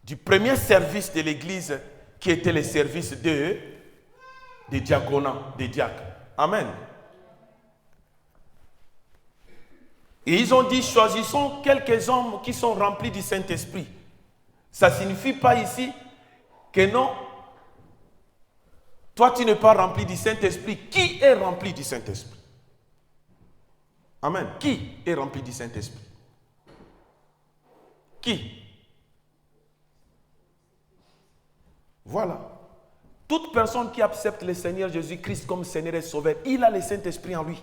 du premier service de l'église qui était le service des diaconats, des diacres. Amen. Et ils ont dit, choisissons quelques hommes qui sont remplis du Saint-Esprit. Ça ne signifie pas ici que non, toi tu n'es pas rempli du Saint-Esprit. Qui est rempli du Saint-Esprit? Amen. Qui est rempli du Saint-Esprit? Qui? Voilà. Toute personne qui accepte le Seigneur Jésus-Christ comme Seigneur et Sauveur, il a le Saint-Esprit en lui.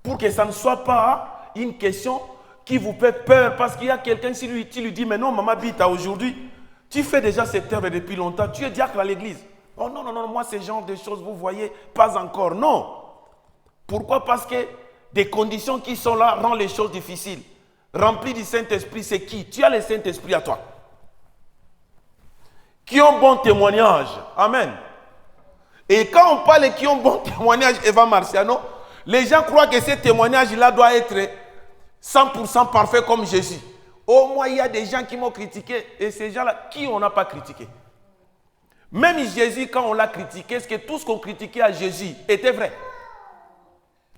Pour que ça ne soit pas une question qui vous fait peur, parce qu'il y a quelqu'un, si tu lui dis, mais non, maman Bita, aujourd'hui, tu fais déjà cette œuvre depuis longtemps, tu es diacre à l'église. Oh non, non, non, moi, ce genre de choses, vous voyez, pas encore. Non. Pourquoi? Parce que des conditions qui sont là rendent les choses difficiles. Rempli du Saint-Esprit, c'est qui? Tu as le Saint-Esprit à toi. Qui ont bon témoignage. Amen. Et quand on parle de qui ont bon témoignage, Eva Marciano, les gens croient que ce témoignage-là doit être 100% parfait comme Jésus. Au moins, il y a des gens qui m'ont critiqué. Et ces gens-là, qui on n'a pas critiqué? Même Jésus, quand on l'a critiqué, est-ce que tout ce qu'on critiquait à Jésus était vrai?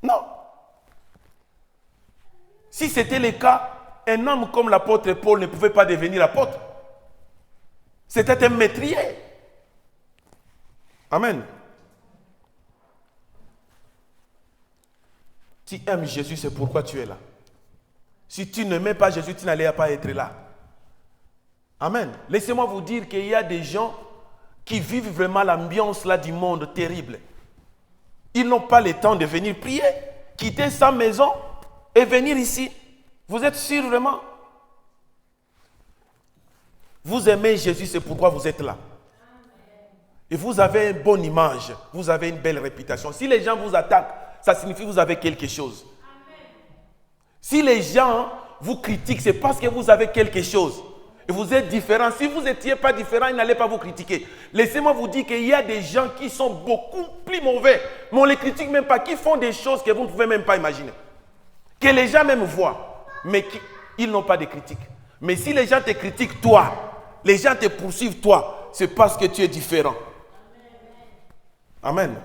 Non. Si c'était le cas, un homme comme l'apôtre Paul ne pouvait pas devenir apôtre. C'était un maîtrier. Amen. Tu aimes Jésus, c'est pourquoi tu es là. Si tu n'aimais pas Jésus, tu n'allais pas être là. Amen. Laissez-moi vous dire qu'il y a des gens qui vivent vraiment l'ambiance là du monde terrible. Ils n'ont pas le temps de venir prier, quitter sa maison et venir ici. Vous êtes sûr vraiment? Vous aimez Jésus, c'est pourquoi vous êtes là. Et vous avez une bonne image, vous avez une belle réputation. Si les gens vous attaquent, ça signifie que vous avez quelque chose. Si les gens vous critiquent, c'est parce que vous avez quelque chose. Et vous êtes différent. Si vous n'étiez pas différent, ils n'allaient pas vous critiquer. Laissez-moi vous dire qu'il y a des gens qui sont beaucoup plus mauvais, mais on ne les critique même pas, qui font des choses que vous ne pouvez même pas imaginer. Que les gens même voient, mais ils n'ont pas de critique. Mais si les gens te critiquent, toi, les gens te poursuivent, toi, c'est parce que tu es différent. Amen.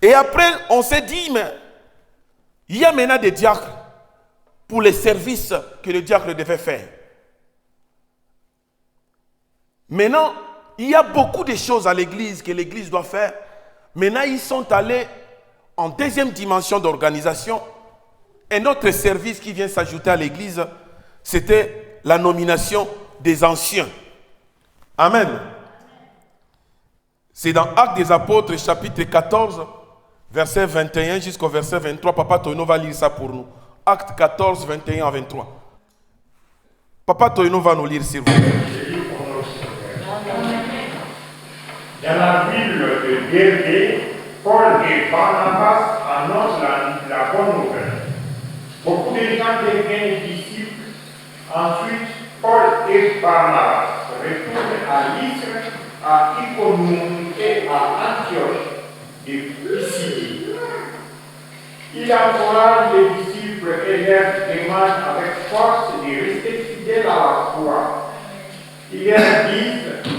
Et après, on s'est dit, mais il y a maintenant des diacres pour les services que le diacre devait faire. Maintenant, il y a beaucoup de choses à l'église que l'église doit faire. Maintenant, ils sont allés en deuxième dimension d'organisation. Un autre service qui vient s'ajouter à l'église, c'était la nomination des anciens. Amen. C'est dans Actes des Apôtres, chapitre 14, verset 21 jusqu'au verset 23. Papa Toino va lire ça pour nous. Acte 14, 21 à 23. Papa Toino va nous lire, s'il vous plaît. Dans la ville de Derbe, Paul et Barnabas annoncent la bonne nouvelle. Beaucoup de gens deviennent disciples. Ensuite, Paul et Barnabas retournent à Lystre, à Iconium et à Antioche de Pisidie. Il encourage les disciples et leur demande avec force de rester fidèles à la foi. Ils leur disent: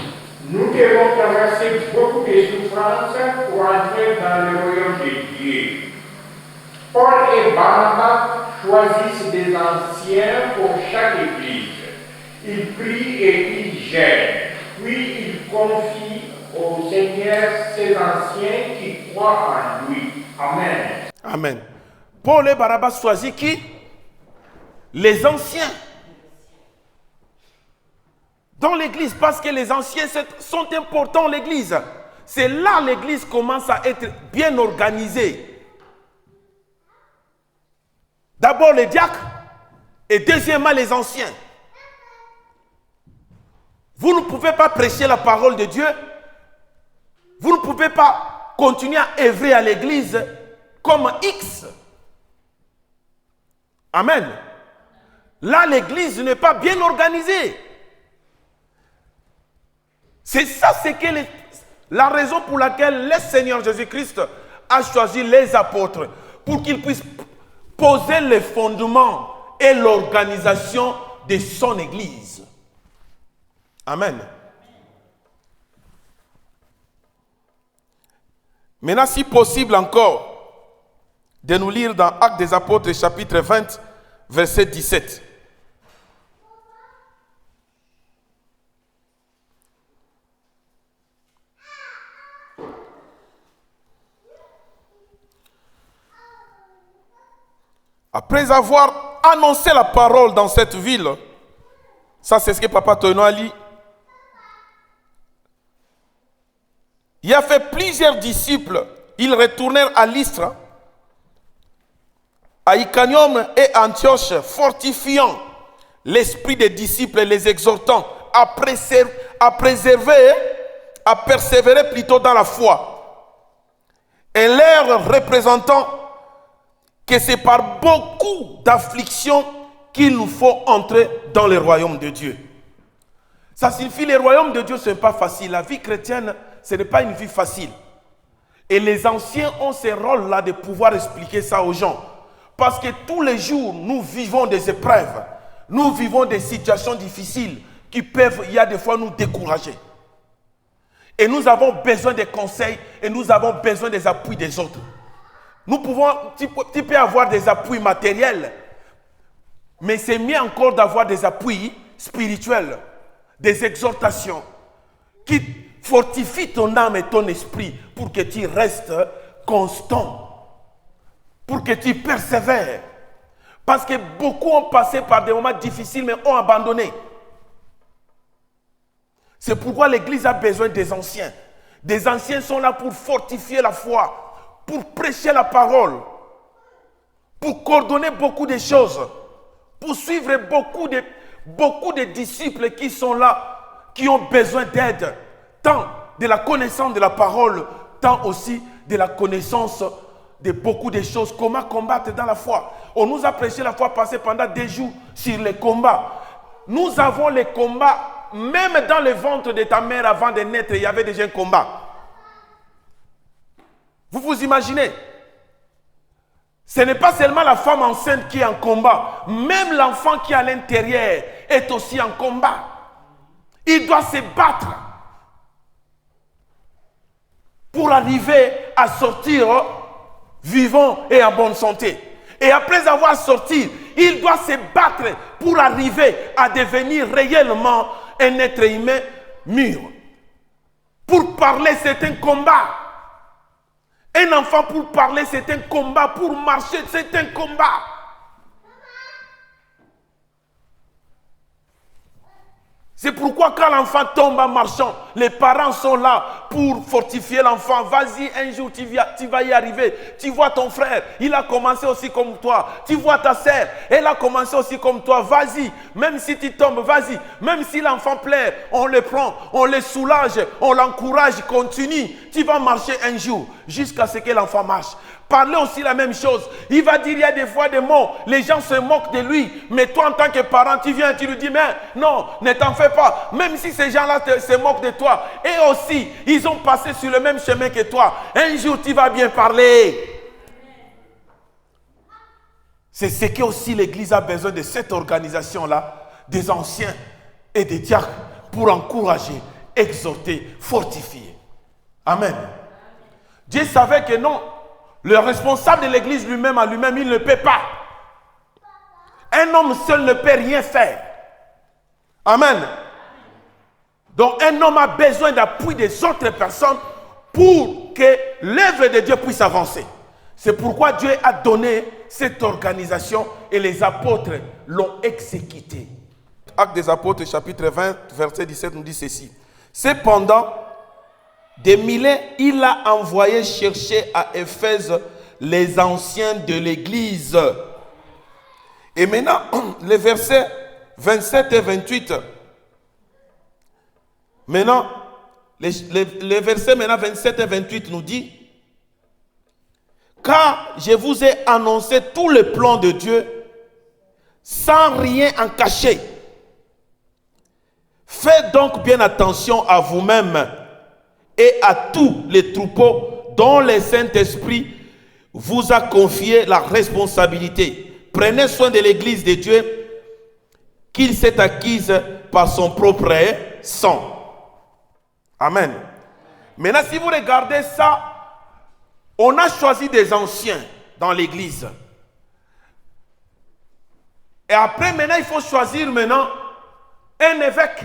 nous devons traverser beaucoup de souffrances pour entrer dans le royaume de Dieu. Paul et Barnabas choisissent des anciens pour chaque église. Ils prient et ils gênent. Puis ils confient au Seigneur ces anciens qui croient en lui. Amen. Amen. Paul et Barnabas choisissent qui? Les anciens. Dans l'église, parce que les anciens sont importants dans l'église. C'est là l'église commence à être bien organisée. D'abord les diacres et deuxièmement les anciens. Vous ne pouvez pas prêcher la parole de Dieu. Vous ne pouvez pas continuer à œuvrer à l'église comme X. Amen. Là, l'église n'est pas bien organisée. C'est ça, c'est la raison pour laquelle le Seigneur Jésus-Christ a choisi les apôtres pour qu'ils puissent poser les fondements et l'organisation de son Église. Amen. Maintenant, si possible encore, de nous lire dans Actes des Apôtres, chapitre 20, verset 17. Après avoir annoncé la parole dans cette ville, ça c'est ce que Papa Tono a dit, il a fait plusieurs disciples, ils retournèrent à Lystre, à Iconium et à Antioche, fortifiant l'esprit des disciples et les exhortant à persévérer plutôt dans la foi, et leur représentant que c'est par beaucoup d'afflictions qu'il nous faut entrer dans le royaume de Dieu. Ça signifie que le royaume de Dieu, ce n'est pas facile. La vie chrétienne, ce n'est pas une vie facile. Et les anciens ont ce rôle-là de pouvoir expliquer ça aux gens. Parce que tous les jours, nous vivons des épreuves. Nous vivons des situations difficiles qui peuvent, il y a des fois, nous décourager. Et nous avons besoin des conseils et nous avons besoin des appuis des autres. Nous pouvons, tu peux avoir des appuis matériels, mais c'est mieux encore d'avoir des appuis spirituels, des exhortations qui fortifient ton âme et ton esprit pour que tu restes constant, pour que tu persévères. Parce que beaucoup ont passé par des moments difficiles mais ont abandonné. C'est pourquoi l'Église a besoin des anciens. Des anciens sont là pour fortifier la foi, pour prêcher la parole, pour coordonner beaucoup de choses, pour suivre beaucoup de disciples qui sont là, qui ont besoin d'aide, tant de la connaissance de la parole, tant aussi de la connaissance de beaucoup de choses, comment combattre dans la foi. On nous a prêché la foi passée pendant des jours sur les combats. Nous avons les combats, même dans le ventre de ta mère avant de naître, il y avait déjà un combat. Vous vous imaginez? Ce n'est pas seulement la femme enceinte qui est en combat. Même l'enfant qui est à l'intérieur est aussi en combat. Il doit se battre pour arriver à sortir vivant et en bonne santé. Et après avoir sorti, il doit se battre pour arriver à devenir réellement un être humain mûr. Pour parler, c'est un combat. Un enfant pour parler, c'est un combat. Pour marcher, c'est un combat. C'est pourquoi quand l'enfant tombe en marchant, les parents sont là pour fortifier l'enfant. Vas-y, un jour tu vas y arriver. Tu vois ton frère, il a commencé aussi comme toi. Tu vois ta sœur, elle a commencé aussi comme toi. Vas-y, même si tu tombes, vas-y. Même si l'enfant pleure, on le prend, on le soulage, on l'encourage, continue. Tu vas marcher un jour jusqu'à ce que l'enfant marche. Parler aussi la même chose. Il va dire, il y a des fois des mots, les gens se moquent de lui. Mais toi, en tant que parent, tu viens, tu lui dis, mais non, ne t'en fais pas. Même si ces gens-là se moquent de toi, et aussi, ils ont passé sur le même chemin que toi. Un jour, tu vas bien parler. C'est ce que aussi l'Église a besoin de cette organisation-là, des anciens et des diacres, pour encourager, exhorter, fortifier. Amen. Dieu savait que non. Le responsable de l'église lui-même, à lui-même, il ne peut pas. Un homme seul ne peut rien faire. Amen. Donc un homme a besoin d'appui des autres personnes pour que l'œuvre de Dieu puisse avancer. C'est pourquoi Dieu a donné cette organisation et les apôtres l'ont exécutée. Actes des apôtres, chapitre 20, verset 17 nous dit ceci. Cependant, des milliers, il a envoyé chercher à Éphèse les anciens de l'église. Et maintenant, les versets 27 et 28. Maintenant, les versets 27 et 28 nous dit, car je vous ai annoncé tout le plan de Dieu sans rien en cacher. Faites donc bien attention à vous-même et à tous les troupeaux dont le Saint-Esprit vous a confié la responsabilité. Prenez soin de l'église de Dieu qu'il s'est acquise par son propre sang. Amen. Maintenant, si vous regardez ça, on a choisi des anciens dans l'église. Et après, maintenant, il faut choisir maintenant un évêque.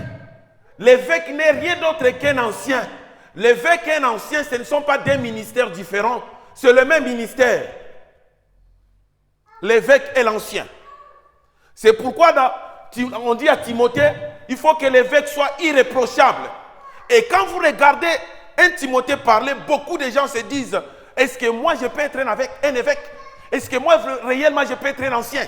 L'évêque n'est rien d'autre qu'un ancien. L'évêque et un ancien, ce ne sont pas deux ministères différents. C'est le même ministère. L'évêque et l'ancien. C'est pourquoi on dit à Timothée, il faut que l'évêque soit irréprochable. Et quand vous regardez un Timothée parler, beaucoup de gens se disent, est-ce que moi je peux être un évêque? Est-ce que moi réellement je peux être un ancien?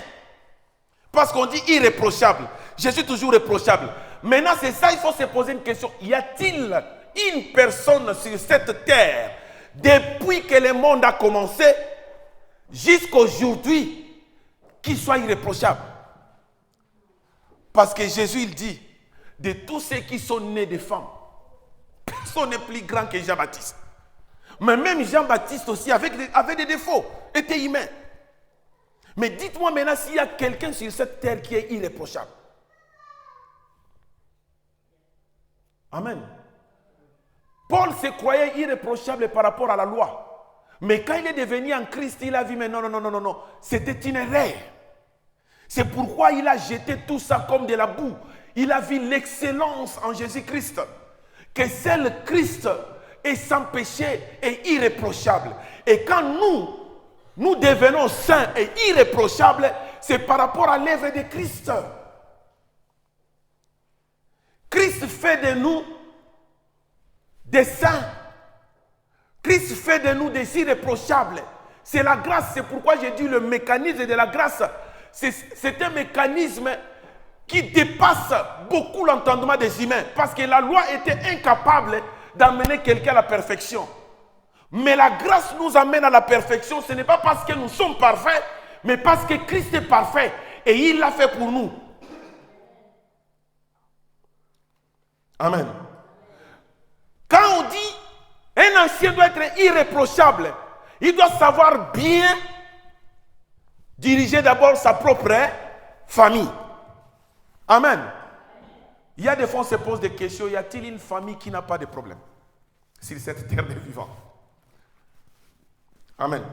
Parce qu'on dit irréprochable. Je suis toujours réprochable. Maintenant c'est ça, il faut se poser une question. Y a-t-il une personne sur cette terre, depuis que le monde a commencé, jusqu'à aujourd'hui, qui soit irréprochable? Parce que Jésus, il dit, de tous ceux qui sont nés de femmes, personne n'est plus grand que Jean-Baptiste. Mais même Jean-Baptiste aussi, avec des défauts, était humain. Mais dites-moi maintenant s'il y a quelqu'un sur cette terre qui est irréprochable. Amen. Paul se croyait irréprochable par rapport à la loi. Mais quand il est devenu en Christ, il a vu, mais non. C'était une erreur. C'est pourquoi il a jeté tout ça comme de la boue. Il a vu l'excellence en Jésus-Christ. Que seul Christ est sans péché et irréprochable. Et quand nous devenons saints et irréprochables, c'est par rapport à l'œuvre de Christ. Christ fait de nous des saints. Christ fait de nous des irréprochables. C'est la grâce, c'est pourquoi j'ai dit le mécanisme de la grâce. C'est un mécanisme qui dépasse beaucoup l'entendement des humains. Parce que la loi était incapable d'amener quelqu'un à la perfection. Mais la grâce nous amène à la perfection. Ce n'est pas parce que nous sommes parfaits, mais parce que Christ est parfait. Et il l'a fait pour nous. Amen. Quand on dit un ancien doit être irréprochable, il doit savoir bien diriger d'abord sa propre famille. Amen. Il y a des fois on se pose des questions. Y a-t-il une famille qui n'a pas de problème sur cette terre des vivants? Amen.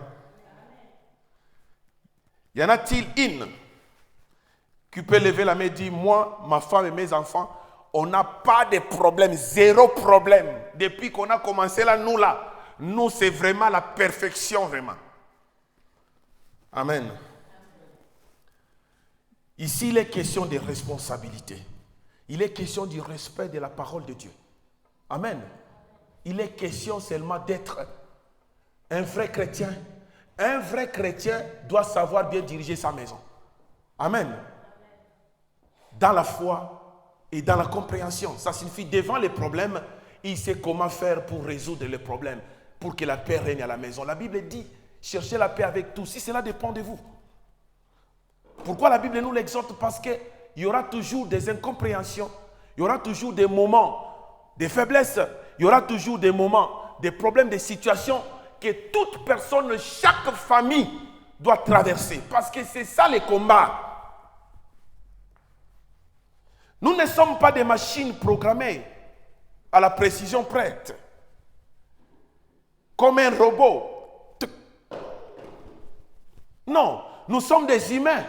Y en a-t-il une qui peut lever la main et dire, moi, ma femme et mes enfants, on n'a pas de problème, zéro problème. Depuis qu'on a commencé là, nous c'est vraiment la perfection, vraiment. Amen. Ici, il est question de responsabilité. Il est question du respect de la parole de Dieu. Amen. Il est question seulement d'être un vrai chrétien. Un vrai chrétien doit savoir bien diriger sa maison. Amen. Dans la foi et dans la compréhension. Ça signifie devant les problèmes, il sait comment faire pour résoudre les problèmes, pour que la paix règne à la maison. La Bible dit, cherchez la paix avec tous, si cela dépend de vous. Pourquoi la Bible nous l'exhorte? Parce qu'il y aura toujours des incompréhensions, il y aura toujours des moments de faiblesse, il y aura toujours des moments, des problèmes, des situations que toute personne, chaque famille doit traverser. Parce que c'est ça les combats. Nous ne sommes pas des machines programmées à la précision prête. Comme un robot. Non, nous sommes des humains.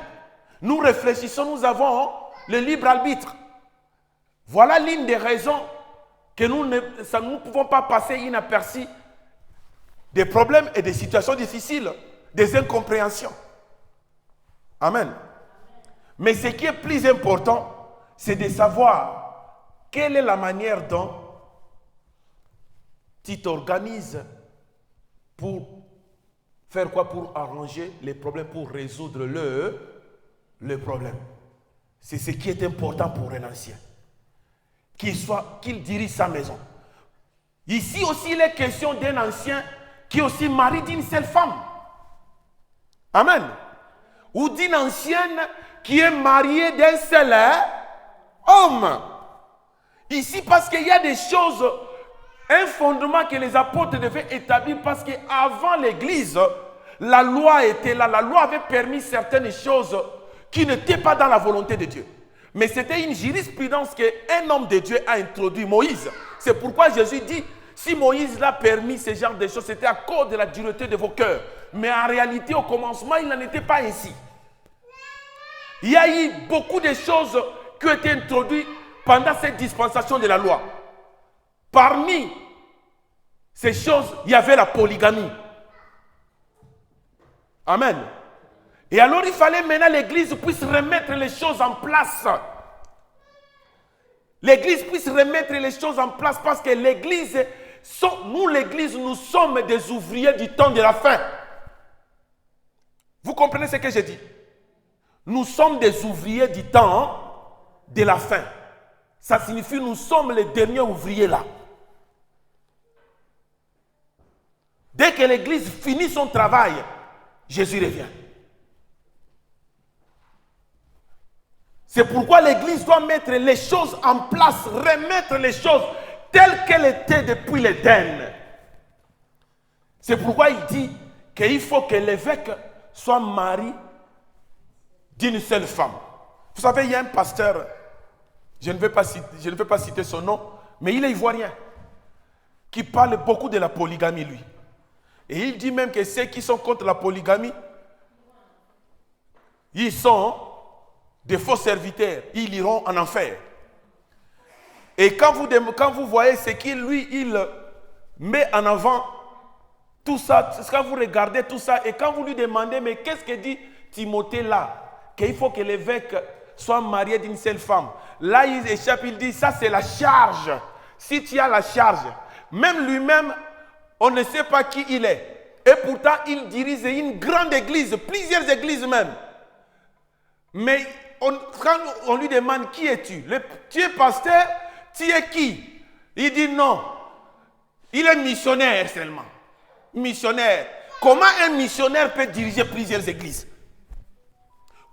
Nous réfléchissons, nous avons le libre arbitre. Voilà l'une des raisons que nous ne pouvons pas passer inaperçus des problèmes et des situations difficiles, des incompréhensions. Amen. Mais ce qui est plus important, c'est de savoir quelle est la manière dont tu t'organises pour faire quoi? Pour arranger les problèmes, pour résoudre le problème. C'est ce qui est important pour un ancien. Qu'il dirige sa maison. Ici aussi, il est question d'un ancien qui est aussi mari d'une seule femme. Amen. Ou d'une ancienne qui est mariée d'un seul homme. Ici, parce qu'il y a des choses, un fondement que les apôtres devaient établir, parce qu'avant l'église, la loi était là. La loi avait permis certaines choses qui n'étaient pas dans la volonté de Dieu. Mais c'était une jurisprudence qu'un homme de Dieu a introduit, Moïse. C'est pourquoi Jésus dit, si Moïse l'a permis ce genre de choses, c'était à cause de la dureté de vos cœurs. Mais en réalité, au commencement, il n'en était pas ainsi. Il y a eu beaucoup de choses qui ont été introduites pendant cette dispensation de la loi. Parmi ces choses, il y avait la polygamie. Amen. Et alors, il fallait maintenant l'Église puisse remettre les choses en place. L'Église puisse remettre les choses en place parce que l'Église, nous l'Église, nous sommes des ouvriers du temps de la fin. Vous comprenez ce que je dis? Nous sommes des ouvriers du temps de la fin. Ça signifie que nous sommes les derniers ouvriers là. Dès que l'Église finit son travail, Jésus revient. C'est pourquoi l'Église doit mettre les choses en place, remettre les choses telles qu'elles étaient depuis l'Éden. C'est pourquoi il dit qu'il faut que l'évêque soit mari d'une seule femme. Vous savez, il y a un pasteur, je ne vais pas citer son nom, mais il est ivoirien, qui parle beaucoup de la polygamie, lui. Et il dit même que ceux qui sont contre la polygamie, ils sont des faux serviteurs, ils iront en enfer. Et quand vous voyez ce qu'il il met en avant, tout ça, quand vous regardez tout ça, et quand vous lui demandez, mais qu'est-ce que dit Timothée là? Qu'il faut que l'évêque soit marié d'une seule femme. Là, il échappe, il dit, ça c'est la charge. Si tu as la charge, même lui-même, on ne sait pas qui il est. Et pourtant, il dirige une grande église, plusieurs églises même. Mais quand on lui demande qui es-tu? Tu es pasteur, tu es qui? Il dit non. Il est missionnaire seulement. Missionnaire. Comment un missionnaire peut diriger plusieurs églises?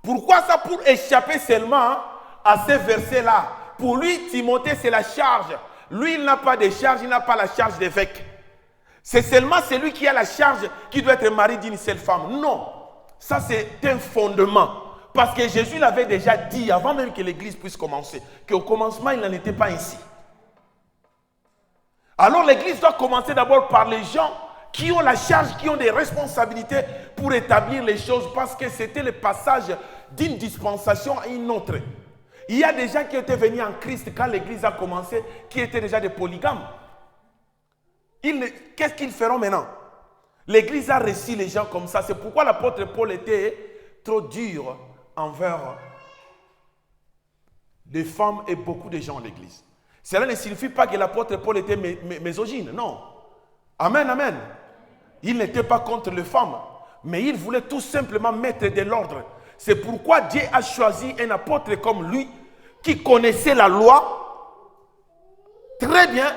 Pourquoi ça? Pour échapper seulement à ces versets-là. Pour lui, Timothée, c'est la charge. Lui, il n'a pas de charge, il n'a pas la charge d'évêque. C'est seulement celui qui a la charge qui doit être marié d'une seule femme. Non. Ça, c'est un fondement. Parce que Jésus l'avait déjà dit, avant même que l'église puisse commencer, qu'au commencement, il n'en était pas ainsi. Alors, l'église doit commencer d'abord par les gens qui ont la charge, qui ont des responsabilités pour établir les choses, parce que c'était le passage d'une dispensation à une autre. Il y a des gens qui étaient venus en Christ quand l'église a commencé, qui étaient déjà des polygames. Qu'est-ce qu'ils feront maintenant? L'église a reçu les gens comme ça. C'est pourquoi l'apôtre Paul était trop dur envers les femmes et beaucoup de gens à l'église. Cela ne signifie pas que l'apôtre Paul était misogyne, non. Amen, amen. Il n'était pas contre les femmes, mais il voulait tout simplement mettre de l'ordre. C'est pourquoi Dieu a choisi un apôtre comme lui, qui connaissait la loi très bien,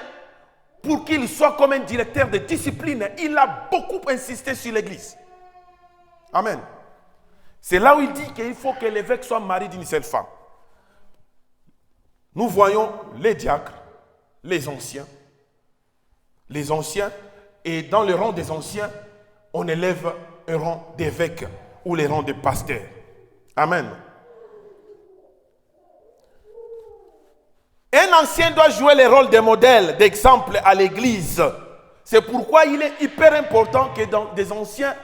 pour qu'il soit comme un directeur de discipline. Il a beaucoup insisté sur l'église. Amen. C'est là où il dit qu'il faut que l'évêque soit marié d'une seule femme. Nous voyons les diacres, les anciens, et dans le rang des anciens, on élève un rang d'évêque ou le rang de pasteur. Amen. Un ancien doit jouer le rôle de modèle, d'exemple à l'église. C'est pourquoi il est hyper important que des anciens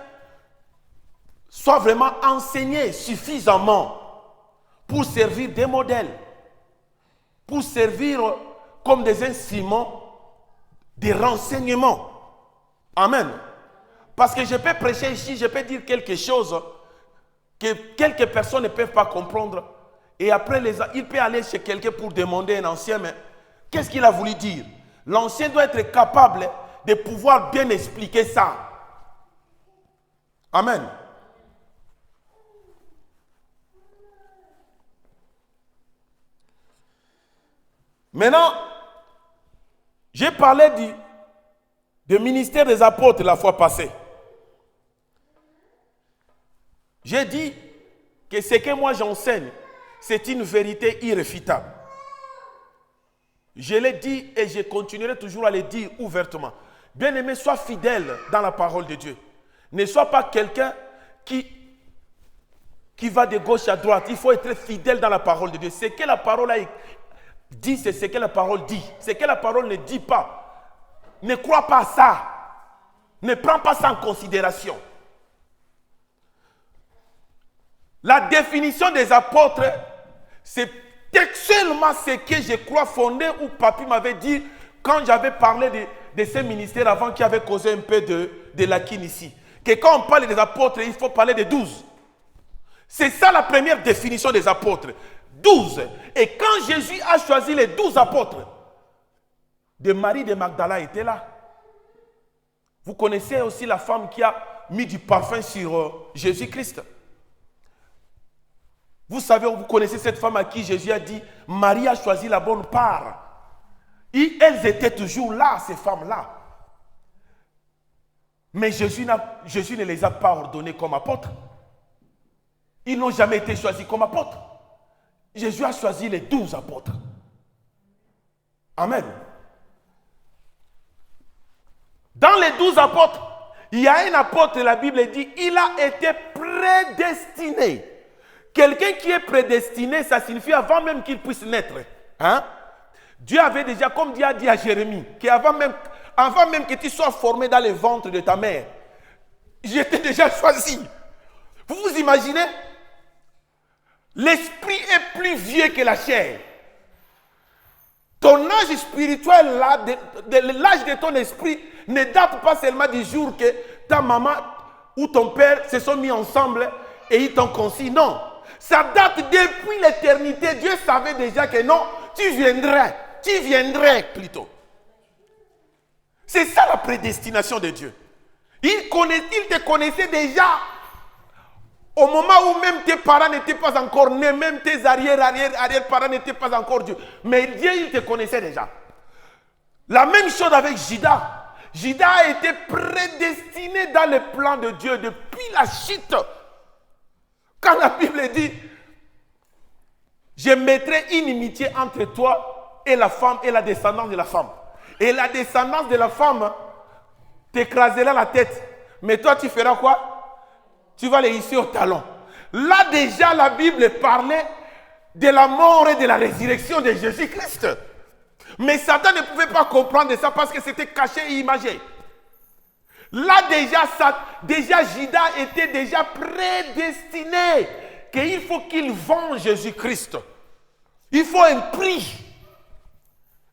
soient vraiment enseignés suffisamment pour servir des modèles, pour servir comme des instruments de renseignement. Amen. Parce que je peux prêcher ici, je peux dire quelque chose que quelques personnes ne peuvent pas comprendre. Et après, il peut aller chez quelqu'un pour demander à un ancien, mais qu'est-ce qu'il a voulu dire? L'ancien doit être capable de pouvoir bien expliquer ça. Amen. Maintenant, j'ai parlé du ministère des apôtres la fois passée. J'ai dit que ce que moi j'enseigne, c'est une vérité irréfutable. Je l'ai dit et je continuerai toujours à le dire ouvertement. Bien-aimé, sois fidèle dans la parole de Dieu. Ne sois pas quelqu'un qui qui va de gauche à droite. Il faut être fidèle dans la parole de Dieu. Ce que la parole a dit, c'est ce que la parole dit. Ce que la parole ne dit pas. Ne crois pas à ça. Ne prends pas ça en considération. La définition des apôtres, c'est seulement ce que je crois fondé où Papi m'avait dit quand j'avais parlé de ces ministères avant qu'il avait causé un peu de laquine ici. Que quand on parle des apôtres, il faut parler des 12. C'est ça la première définition des apôtres. 12. Et quand Jésus a choisi les 12 apôtres, de Marie de Magdala était là. Vous connaissez aussi la femme qui a mis du parfum sur Jésus-Christ. Vous savez, vous connaissez cette femme à qui Jésus a dit, Marie a choisi la bonne part. Et elles étaient toujours là, ces femmes-là. Mais Jésus ne les a pas ordonnées comme apôtres. Ils n'ont jamais été choisis comme apôtres. Jésus a choisi les 12 apôtres. Amen. Dans les 12 apôtres, il y a un apôtre, la Bible dit, il a été prédestiné. Quelqu'un qui est prédestiné, ça signifie avant même qu'il puisse naître. Hein? Dieu avait déjà, comme Dieu a dit à Jérémie, qu'avant même que tu sois formé dans le ventre de ta mère, j'étais déjà choisi. Vous vous imaginez? L'esprit est plus vieux que la chair. Ton âge spirituel, l'âge de ton esprit, ne date pas seulement du jour que ta maman ou ton père se sont mis ensemble et ils t'ont conçu. Non. Ça date depuis l'éternité. Dieu savait déjà que non, tu viendrais plutôt. C'est ça la prédestination de Dieu. Il te connaissait déjà au moment où même tes parents n'étaient pas encore nés, même tes arrière-parents n'étaient pas encore Dieu. Mais Dieu, il te connaissait déjà. La même chose avec Judas. Judas a été prédestiné dans le plan de Dieu depuis la chute. Quand la Bible dit, je mettrai une inimitié entre toi et la femme et la descendance de la femme. Et la descendance de la femme t'écrasera la tête. Mais toi, tu feras quoi? Tu vas les hisser au talon. Là déjà, la Bible parlait de la mort et de la résurrection de Jésus-Christ. Mais Satan ne pouvait pas comprendre ça parce que c'était caché et imagé. Là déjà Judas était déjà prédestiné qu'il faut qu'il venge Jésus-Christ. Il faut un prix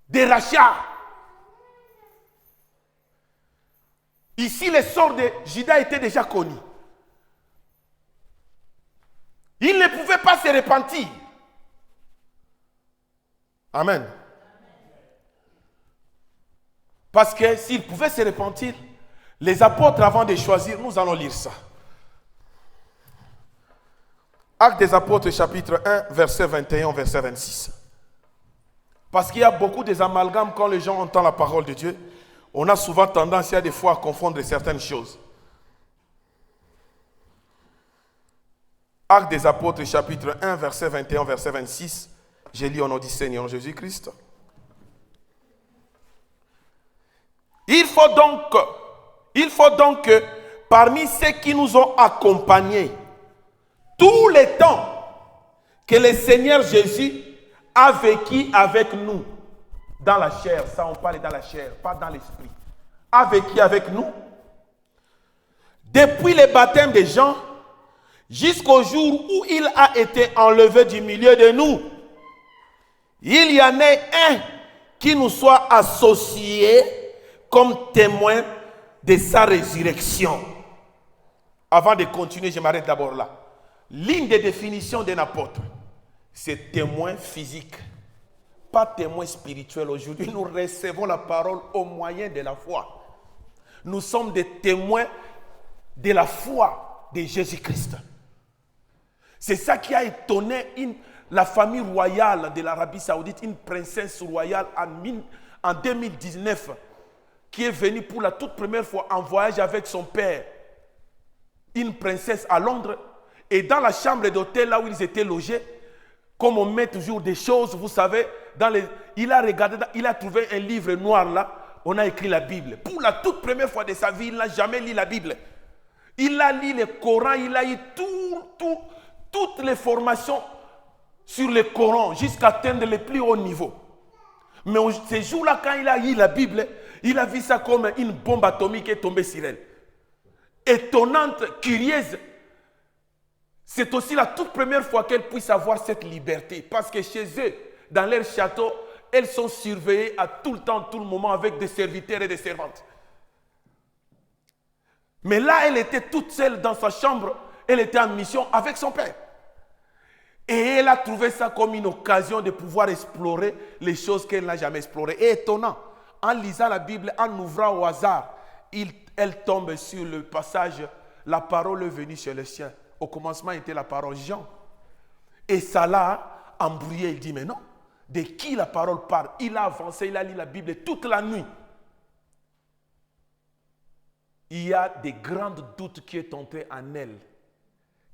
de rachat. Ici, le sort de Judas était déjà connu. Il ne pouvait pas se repentir. Amen. Parce que s'il pouvait se repentir, les apôtres, avant de choisir, nous allons lire ça. Actes des apôtres, chapitre 1, verset 21, verset 26. Parce qu'il y a beaucoup d'amalgames quand les gens entendent la parole de Dieu. On a souvent tendance, il y a des fois, à confondre certaines choses. Actes des apôtres, chapitre 1, verset 21, verset 26. J'ai lu au nom du Seigneur Jésus-Christ. Il faut donc que parmi ceux qui nous ont accompagnés tout le temps que le Seigneur Jésus a vécu avec nous dans la chair, ça on parle dans la chair, pas dans l'esprit, a vécu avec nous depuis le baptême de Jean jusqu'au jour où il a été enlevé du milieu de nous. Il y en ait un qui nous soit associé comme témoin de sa résurrection. Avant de continuer, je m'arrête d'abord là. L'une des définitions d'un apôtre, c'est témoin physique, pas témoin spirituel. Aujourd'hui, nous recevons la parole au moyen de la foi. Nous sommes des témoins de la foi de Jésus-Christ. C'est ça qui a étonné la famille royale de l'Arabie Saoudite, une princesse royale en 2019, qui est venue pour la toute première fois en voyage avec son père, une princesse à Londres, et dans la chambre d'hôtel là où ils étaient logés, comme on met toujours des choses, vous savez, il a regardé, il a trouvé un livre noir là, on a écrit la Bible. Pour la toute première fois de sa vie, il n'a jamais lu la Bible. Il a lu le Coran, il a lu toutes les formations sur le Coran jusqu'à atteindre le plus haut niveau. Mais ces jours-là, quand il a lu la Bible, il a vu ça comme une bombe atomique qui est tombée sur elle. Étonnante, curieuse. C'est aussi la toute première fois qu'elle puisse avoir cette liberté. Parce que chez eux, dans leur château, elles sont surveillées à tout le temps, tout le moment avec des serviteurs et des servantes. Mais là, elle était toute seule dans sa chambre. Elle était en mission avec son père. Et elle a trouvé ça comme une occasion de pouvoir explorer les choses qu'elle n'a jamais explorées. Et étonnant, en lisant la Bible, en ouvrant au hasard, elle tombe sur le passage « La parole est venue chez les siens ». Au commencement était la parole Jean. Et ça l'a embrouillé. Il dit, mais non, de qui la parole parle? Il a avancé, il a lu la Bible toute la nuit. Il y a des grands doutes qui sont entrés en elle.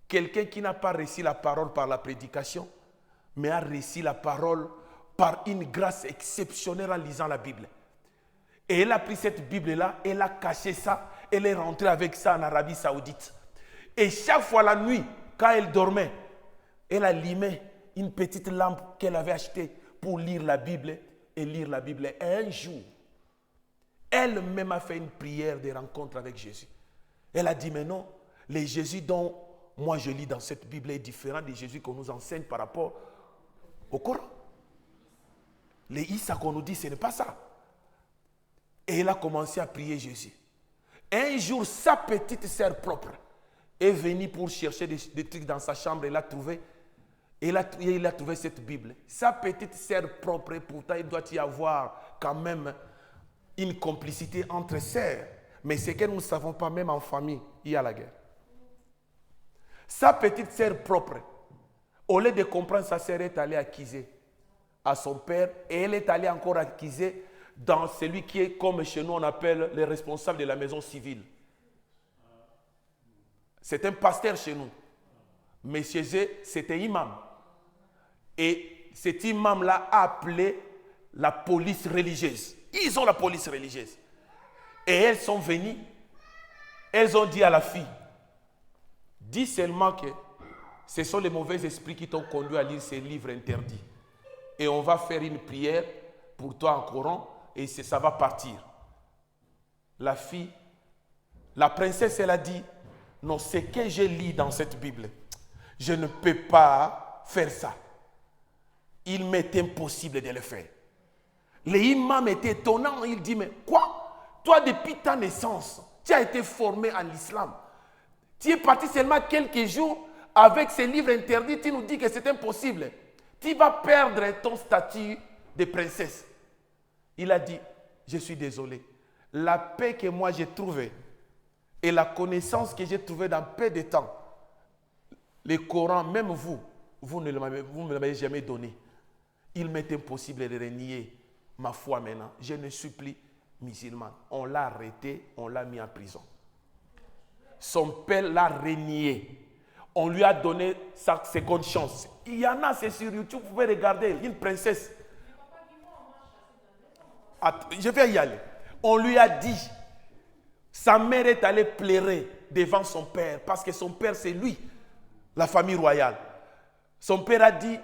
Quelqu'un qui n'a pas reçu la parole par la prédication, mais a reçu la parole par une grâce exceptionnelle en lisant la Bible. Et elle a pris cette Bible-là, elle a caché ça, elle est rentrée avec ça en Arabie Saoudite. Et chaque fois la nuit, quand elle dormait, elle allumait une petite lampe qu'elle avait achetée pour lire la Bible et lire la Bible. Et un jour, elle-même a fait une prière de rencontre avec Jésus. Elle a dit, mais non, le Jésus dont moi je lis dans cette Bible est différent du Jésus qu'on nous enseigne par rapport au Coran. Les Issa qu'on nous dit, ce n'est pas ça. Et elle a commencé à prier Jésus. Un jour, sa petite sœur propre est venue pour chercher des trucs dans sa chambre. Elle a trouvé, il a trouvé cette Bible. Sa petite sœur propre, pourtant il doit y avoir quand même une complicité entre sœurs. Mais c'est que nous ne savons pas, même en famille, il y a la guerre. Sa petite sœur propre, au lieu de comprendre, sa sœur est allée accuser à son père et elle est allée encore accuser dans celui qui est, comme chez nous on appelle, le responsable de la maison civile. C'est un pasteur chez nous. Mais chez eux, c'était imam. Et cet imam-là a appelé la police religieuse. Ils ont la police religieuse. Et elles sont venues. Elles ont dit à la fille, dis seulement que ce sont les mauvais esprits qui t'ont conduit à lire ces livres interdits. Et on va faire une prière pour toi en Coran et ça va partir. La fille, la princesse, elle a dit, non, ce que je lis dans cette Bible, je ne peux pas faire ça. Il m'est impossible de le faire. L'imam était étonnant, il dit, mais quoi? Toi, depuis ta naissance, tu as été formé en islam. Tu es parti seulement quelques jours avec ces livres interdits, tu nous dis que c'est impossible. Tu vas perdre ton statut de princesse. Il a dit, je suis désolé. La paix que moi j'ai trouvée et la connaissance que j'ai trouvée dans peu de temps, le Coran, même vous ne me l'avez jamais donné. Il m'est impossible de renier ma foi maintenant. Je ne suis plus musulman. On l'a arrêté, on l'a mis en prison. Son père l'a renié. On lui a donné sa seconde chance. Il y en a, c'est sur YouTube, vous pouvez regarder, une princesse. Je vais y aller. On lui a dit, sa mère est allée pleurer devant son père, parce que son père, c'est lui, la famille royale. Son père a dit,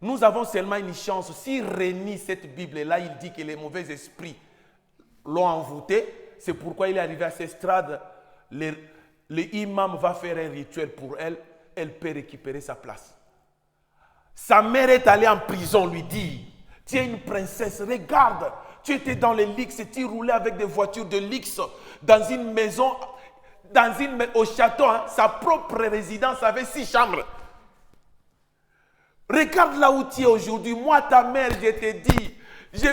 nous avons seulement une chance. S'il renie cette Bible-là, il dit que les mauvais esprits l'ont envoûté. C'est pourquoi il est arrivé à cette estrade. L'imam va faire un rituel pour elle. Elle peut récupérer sa place. Sa mère est allée en prison lui dire, tu es une princesse, regarde, tu étais dans les luxe, tu roulais avec des voitures de luxe dans une maison, au château, hein, sa propre résidence avait 6 chambres. Regarde là où tu es aujourd'hui. Moi, ta mère, je te dis,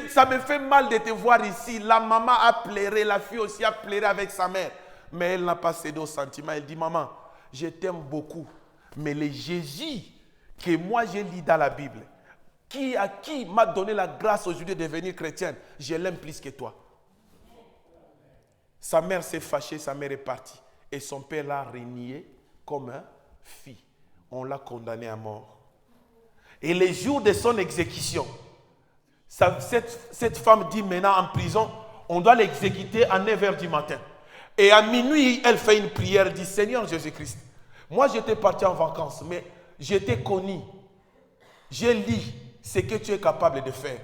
ça me fait mal de te voir ici. La maman a pleuré, la fille aussi a pleuré avec sa mère. Mais elle n'a pas cédé au sentiment. Elle dit, maman, je t'aime beaucoup. Mais le Jésus que moi j'ai lu dans la Bible, qui m'a donné la grâce aujourd'hui de devenir chrétienne, je l'aime plus que toi. Sa mère s'est fâchée, sa mère est partie. Et son père l'a renié comme un fils. On l'a condamné à mort. Et les jours de son exécution, cette femme dit maintenant en prison, on doit l'exécuter à 9h du matin. Et à minuit, elle fait une prière, elle dit, Seigneur Jésus-Christ, moi j'étais parti en vacances, mais je t'ai connu. J'ai lu ce que tu es capable de faire.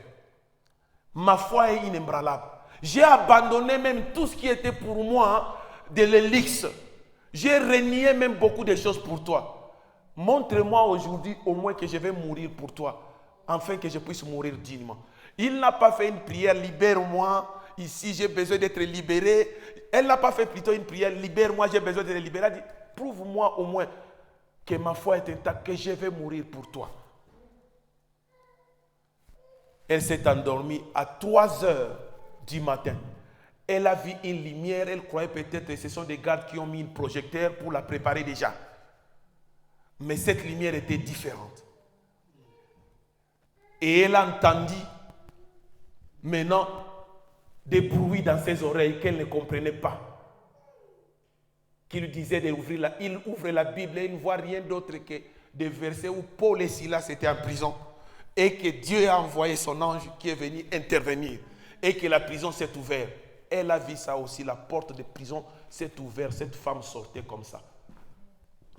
Ma foi est inébranlable. J'ai abandonné même tout ce qui était pour moi de l'élixir. J'ai renié même beaucoup de choses pour toi. Montre-moi aujourd'hui au moins que je vais mourir pour toi, afin que je puisse mourir dignement. Il n'a pas fait une prière, libère-moi, ici j'ai besoin d'être libéré. Elle n'a pas fait plutôt une prière, libère-moi, j'ai besoin d'être libéré. Elle dit, prouve-moi au moins que ma foi est intacte, que je vais mourir pour toi. Elle s'est endormie à 3 heures du matin. Elle a vu une lumière, elle croyait peut-être que ce sont des gardes qui ont mis un projecteur pour la préparer déjà. Mais cette lumière était différente. Et elle a entendu maintenant des bruits dans ses oreilles qu'elle ne comprenait pas. Qui lui disait d'ouvrir la... Il ouvre la Bible et il ne voit rien d'autre que des versets où Paul et Silas étaient en prison. Et que Dieu a envoyé son ange qui est venu intervenir. Et que la prison s'est ouverte. Elle a vu ça aussi, la porte de prison s'est ouverte. Cette femme sortait comme ça.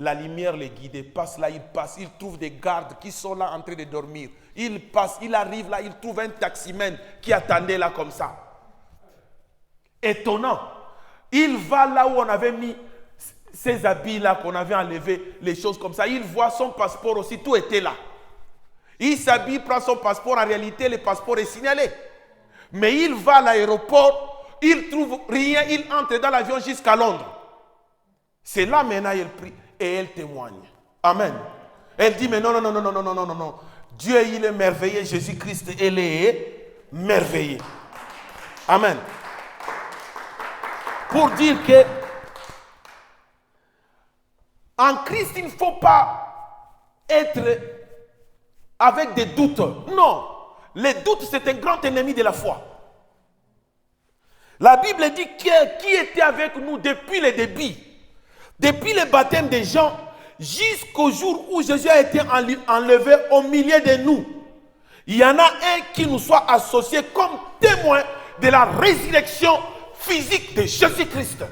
La lumière les guidait, passe là, il passe, il trouve des gardes qui sont là en train de dormir. Il passe, il arrive là, il trouve un taximène qui attendait là comme ça. Étonnant. Il va là où on avait mis ces habits là, qu'on avait enlevé, les choses comme ça. Il voit son passeport aussi, tout était là. Il s'habille, prend son passeport, en réalité le passeport est signalé. Mais il va à l'aéroport, il trouve rien, il entre dans l'avion jusqu'à Londres. C'est là maintenant il prie. Et elle témoigne. Amen. Elle dit, mais non. Dieu, il est merveilleux. Jésus-Christ, il est merveilleux. Amen. Pour dire que en Christ, il ne faut pas être avec des doutes. Non. Les doutes, c'est un grand ennemi de la foi. La Bible dit qui était avec nous depuis le début. Depuis le baptême des gens, jusqu'au jour où Jésus a été enlevé au milieu de nous, il y en a un qui nous soit associé comme témoin de la résurrection physique de Jésus-Christ.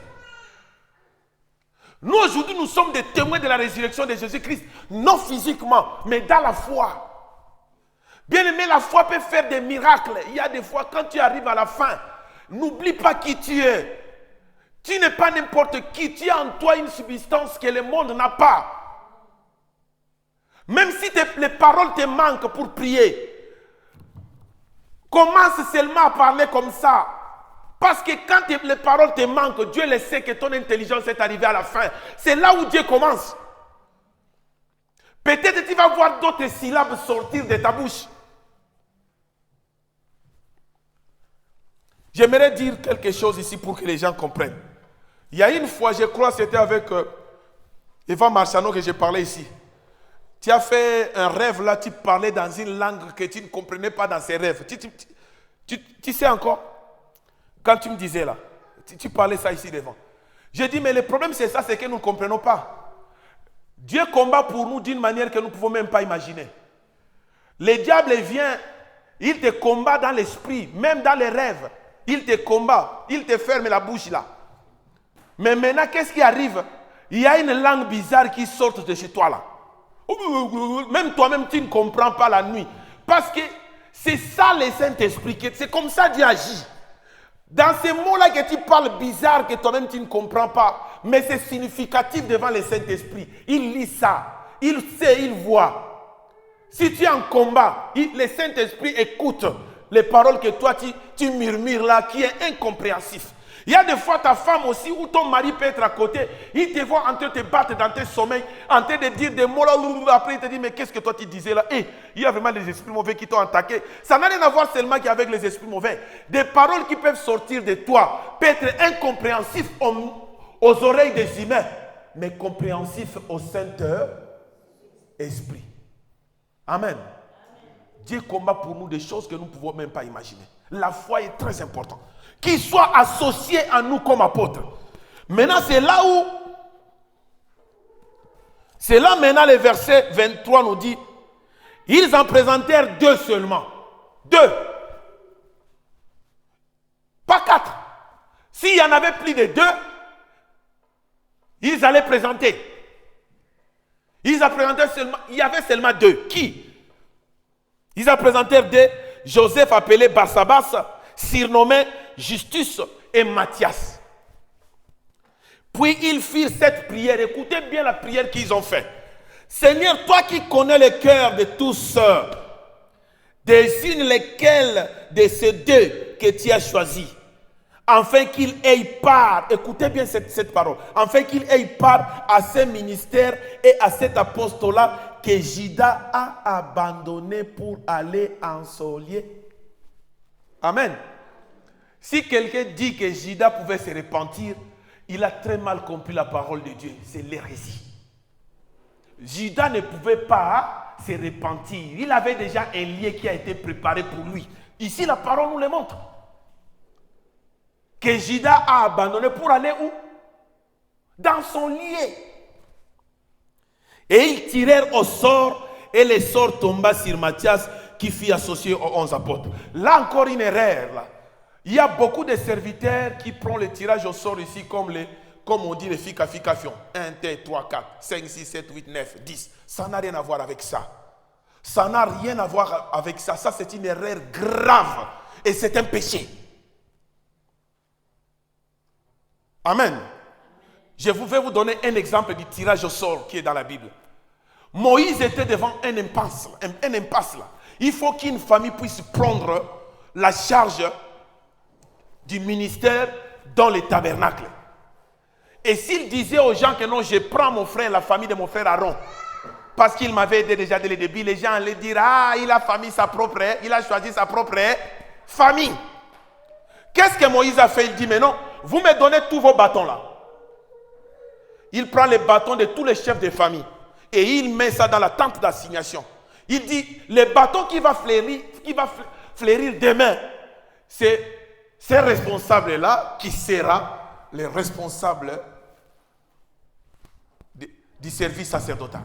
Nous aujourd'hui, nous sommes des témoins de la résurrection de Jésus-Christ, non physiquement, mais dans la foi. Bien aimé, la foi peut faire des miracles. Il y a des fois, quand tu arrives à la fin, n'oublie pas qui tu es. Tu n'es pas n'importe qui, tu as en toi une substance que le monde n'a pas. Même si les paroles te manquent pour prier, commence seulement à parler comme ça. Parce que quand les paroles te manquent, Dieu le sait que ton intelligence est arrivée à la fin. C'est là où Dieu commence. Peut-être tu vas voir d'autres syllabes sortir de ta bouche. J'aimerais dire quelque chose ici pour que les gens comprennent. Il y a une fois, je crois, c'était avec Eva Marciano que j'ai parlé ici. Tu as fait un rêve là, tu parlais dans une langue que tu ne comprenais pas dans ces rêves. Tu sais encore? Quand tu me disais là, tu parlais ça ici devant. J'ai dit, mais le problème c'est ça, c'est que nous ne comprenons pas. Dieu combat pour nous d'une manière que nous ne pouvons même pas imaginer. Le diable vient, il te combat dans l'esprit, même dans les rêves. Il te combat, il te ferme la bouche là. Mais maintenant, qu'est-ce qui arrive? Il y a une langue bizarre qui sort de chez toi là. Même toi-même, tu ne comprends pas la nuit. Parce que c'est ça le Saint-Esprit. C'est comme ça Dieu agit. Dans ces mots-là que tu parles bizarre, que toi-même tu ne comprends pas, mais c'est significatif devant le Saint-Esprit. Il lit ça. Il sait, il voit. Si tu es en combat, le Saint-Esprit écoute les paroles que toi tu murmures là, qui est incompréhensif. Il y a des fois ta femme aussi, ou ton mari peut être à côté, il te voit en train de te battre dans tes sommeils, en train de dire des mots là, après il te dit, mais qu'est-ce que toi tu disais là? Il y a vraiment des esprits mauvais qui t'ont attaqué. Ça n'a rien à voir seulement qu'avec les esprits mauvais. Des paroles qui peuvent sortir de toi peuvent être incompréhensifs aux oreilles des humains, mais compréhensifs au Saint-Esprit. Amen. Dieu combat pour nous des choses que nous ne pouvons même pas imaginer. La foi est très importante. Qu'il soit associé à nous comme apôtres. Maintenant, c'est là maintenant le verset 23 nous dit, ils en présentèrent 2 seulement. 2. Pas 4. S'il y en avait plus de 2, ils allaient présenter. Il y avait seulement deux. Qui? Ils présentèrent deux. Joseph appelé Barsabas, surnommé Justus et Matthias. Puis ils firent cette prière. Écoutez bien la prière qu'ils ont faite. Seigneur, toi qui connais le cœur de tous, désigne lesquels de ces deux que tu as choisis, afin qu'ils aient part, écoutez bien cette parole, afin qu'ils aient part à ce ministère et à cet apostolat que Judas a abandonné pour aller ensoleiller. Amen. Si quelqu'un dit que Judas pouvait se repentir, il a très mal compris la parole de Dieu. C'est l'hérésie. Judas ne pouvait pas se repentir. Il avait déjà un lien qui a été préparé pour lui. Ici, la parole nous le montre. Que Judas a abandonné pour aller où? Dans son lien. Et ils tirèrent au sort et le sort tomba sur Matthias qui fut associé aux 11 apôtres. Là encore une erreur. Là. Il y a beaucoup de serviteurs qui prennent le tirage au sort ici comme on dit les ficafications. 1, 2, 3, 4, 5, 6, 7, 8, 9, 10. Ça n'a rien à voir avec ça. Ça n'a rien à voir avec ça. Ça c'est une erreur grave. Et c'est un péché. Amen. Je vais vous donner un exemple du tirage au sort qui est dans la Bible. Moïse était devant un impasse là. Il faut qu'une famille puisse prendre la charge du ministère dans le tabernacle. Et s'il disait aux gens que non, je prends mon frère, la famille de mon frère Aaron, parce qu'il m'avait aidé déjà dès le début, les gens allaient dire, ah, il a choisi sa propre famille. Qu'est-ce que Moïse a fait? Il dit, mais non, vous me donnez tous vos bâtons là. Il prend les bâtons de tous les chefs de famille et il met ça dans la tente d'assignation. Il dit, les bâtons qui va fleurir demain, c'est ces responsables-là qui sera le responsable du service sacerdotal.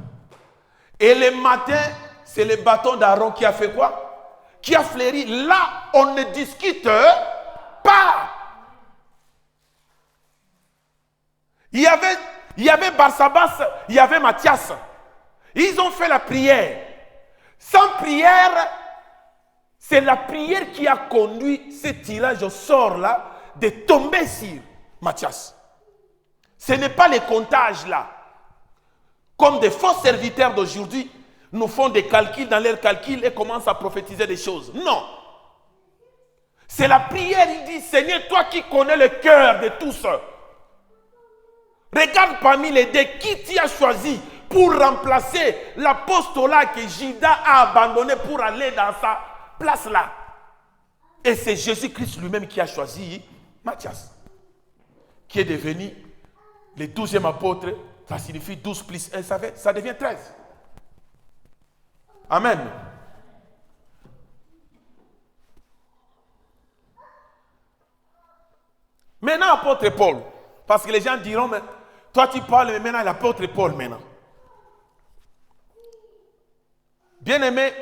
Et le matin, c'est le bâton d'Aaron qui a fait quoi? Qui a fleuri. Là, on ne discute pas. Il y avait Barsabas, il y avait Matthias. Ils ont fait la prière. Sans prière, c'est la prière qui a conduit ce tirage au sort là de tomber sur Matthias. Ce n'est pas les comptages là. Comme des faux serviteurs d'aujourd'hui nous font des calculs dans leurs calculs et commencent à prophétiser des choses. Non. C'est la prière, il dit, Seigneur, toi qui connais le cœur de tous, regarde parmi les deux qui tu as choisi pour remplacer l'apostolat que Judas a abandonné pour aller dans sa place là. Et c'est Jésus-Christ lui-même qui a choisi Matthias, qui est devenu le 12e apôtre. Ça signifie 12 plus 1, ça devient 13. Amen. Maintenant, apôtre Paul, parce que les gens diront, mais toi tu parles, mais maintenant l'apôtre Paul maintenant. Bien aimé,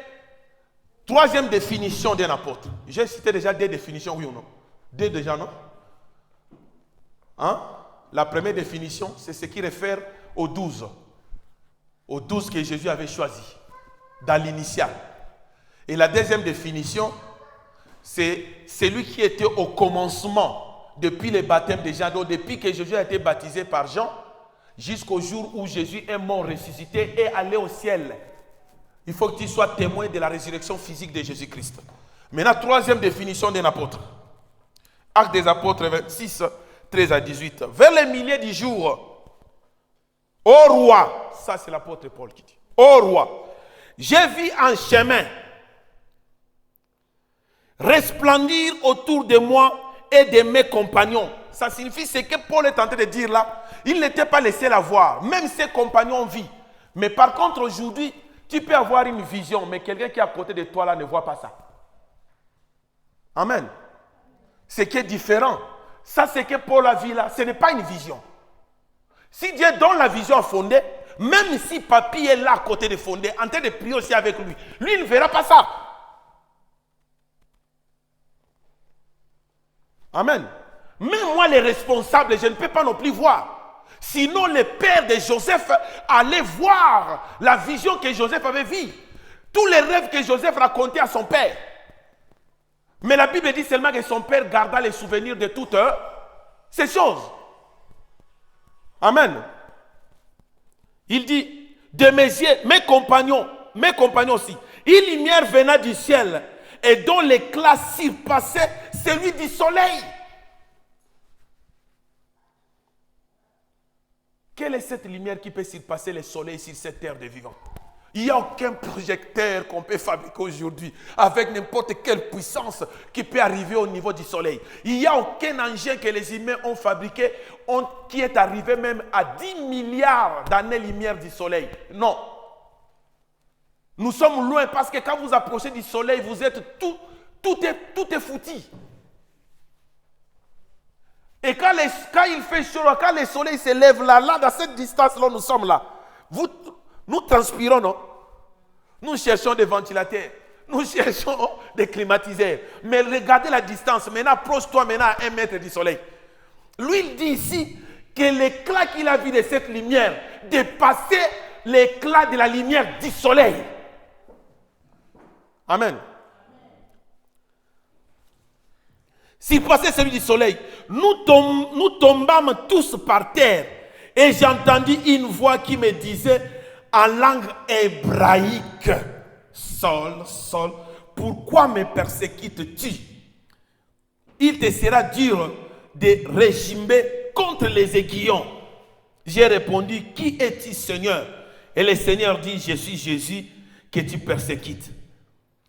troisième définition d'un apôtre. J'ai cité déjà deux définitions, oui ou non? Deux déjà, non? Hein? La première définition, c'est ce qui réfère aux 12. Aux 12 que Jésus avait choisis dans l'initial. Et la deuxième définition, c'est celui qui était au commencement, depuis le baptême de Jean, donc depuis que Jésus a été baptisé par Jean, jusqu'au jour où Jésus est mort, ressuscité et allé au ciel. Il faut que tu sois témoin de la résurrection physique de Jésus-Christ. Maintenant, troisième définition d'un apôtre. Actes des apôtres 26, 13 à 18. Vers les milliers du jour, ô roi, ça c'est l'apôtre Paul qui dit, ô roi, j'ai vu en chemin resplendir autour de moi et de mes compagnons. Ça signifie ce que Paul est en train de dire là. Il n'était pas le seul à voir. Même ses compagnons vivent. Mais par contre, aujourd'hui, tu peux avoir une vision, mais quelqu'un qui est à côté de toi là ne voit pas ça. Amen. Ce qui est différent, ça c'est que Paul a vu là, ce n'est pas une vision. Si Dieu donne la vision à Fondé, même si papy est là à côté de Fondé, en train de prier aussi avec lui, lui il ne verra pas ça. Amen. Même moi les responsables, je ne peux pas non plus voir. Sinon, le père de Joseph allait voir la vision que Joseph avait vue. Tous les rêves que Joseph racontait à son père. Mais la Bible dit seulement que son père garda les souvenirs de toutes ces choses. Amen. Il dit, de mes yeux, mes compagnons aussi, une lumière venait du ciel et dont l'éclat surpassait celui du soleil. Quelle est cette lumière qui peut surpasser le soleil sur cette terre de vivants? Il n'y a aucun projecteur qu'on peut fabriquer aujourd'hui avec n'importe quelle puissance qui peut arriver au niveau du soleil. Il n'y a aucun engin que les humains ont fabriqué qui est arrivé même à 10 milliards d'années-lumière du soleil. Non. Nous sommes loin parce que quand vous approchez du soleil, vous êtes tout est foutu. Et quand il fait chaud, quand le soleil se lève là, dans cette distance-là, nous sommes là. Nous transpirons, non? Nous cherchons des ventilateurs. Nous cherchons des climatiseurs. Mais regardez la distance. Maintenant, approche-toi maintenant à 1 mètre du soleil. Lui, il dit ici que l'éclat qu'il a vu de cette lumière dépassait l'éclat de la lumière du soleil. Amen. S'il passait celui du soleil, nous tombâmes tous par terre. Et j'entendis une voix qui me disait en langue hébraïque, Saul, Saul, pourquoi me persécutes-tu? Il te sera dur de régimer contre les aiguillons. J'ai répondu, qui es-tu, Seigneur? Et le Seigneur dit, je suis Jésus que tu persécutes.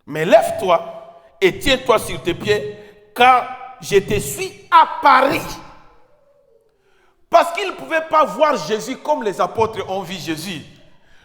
Mais lève-toi et tiens-toi sur tes pieds, car je te suis à Paris. Parce qu'ils ne pouvaient pas voir Jésus comme les apôtres ont vu Jésus.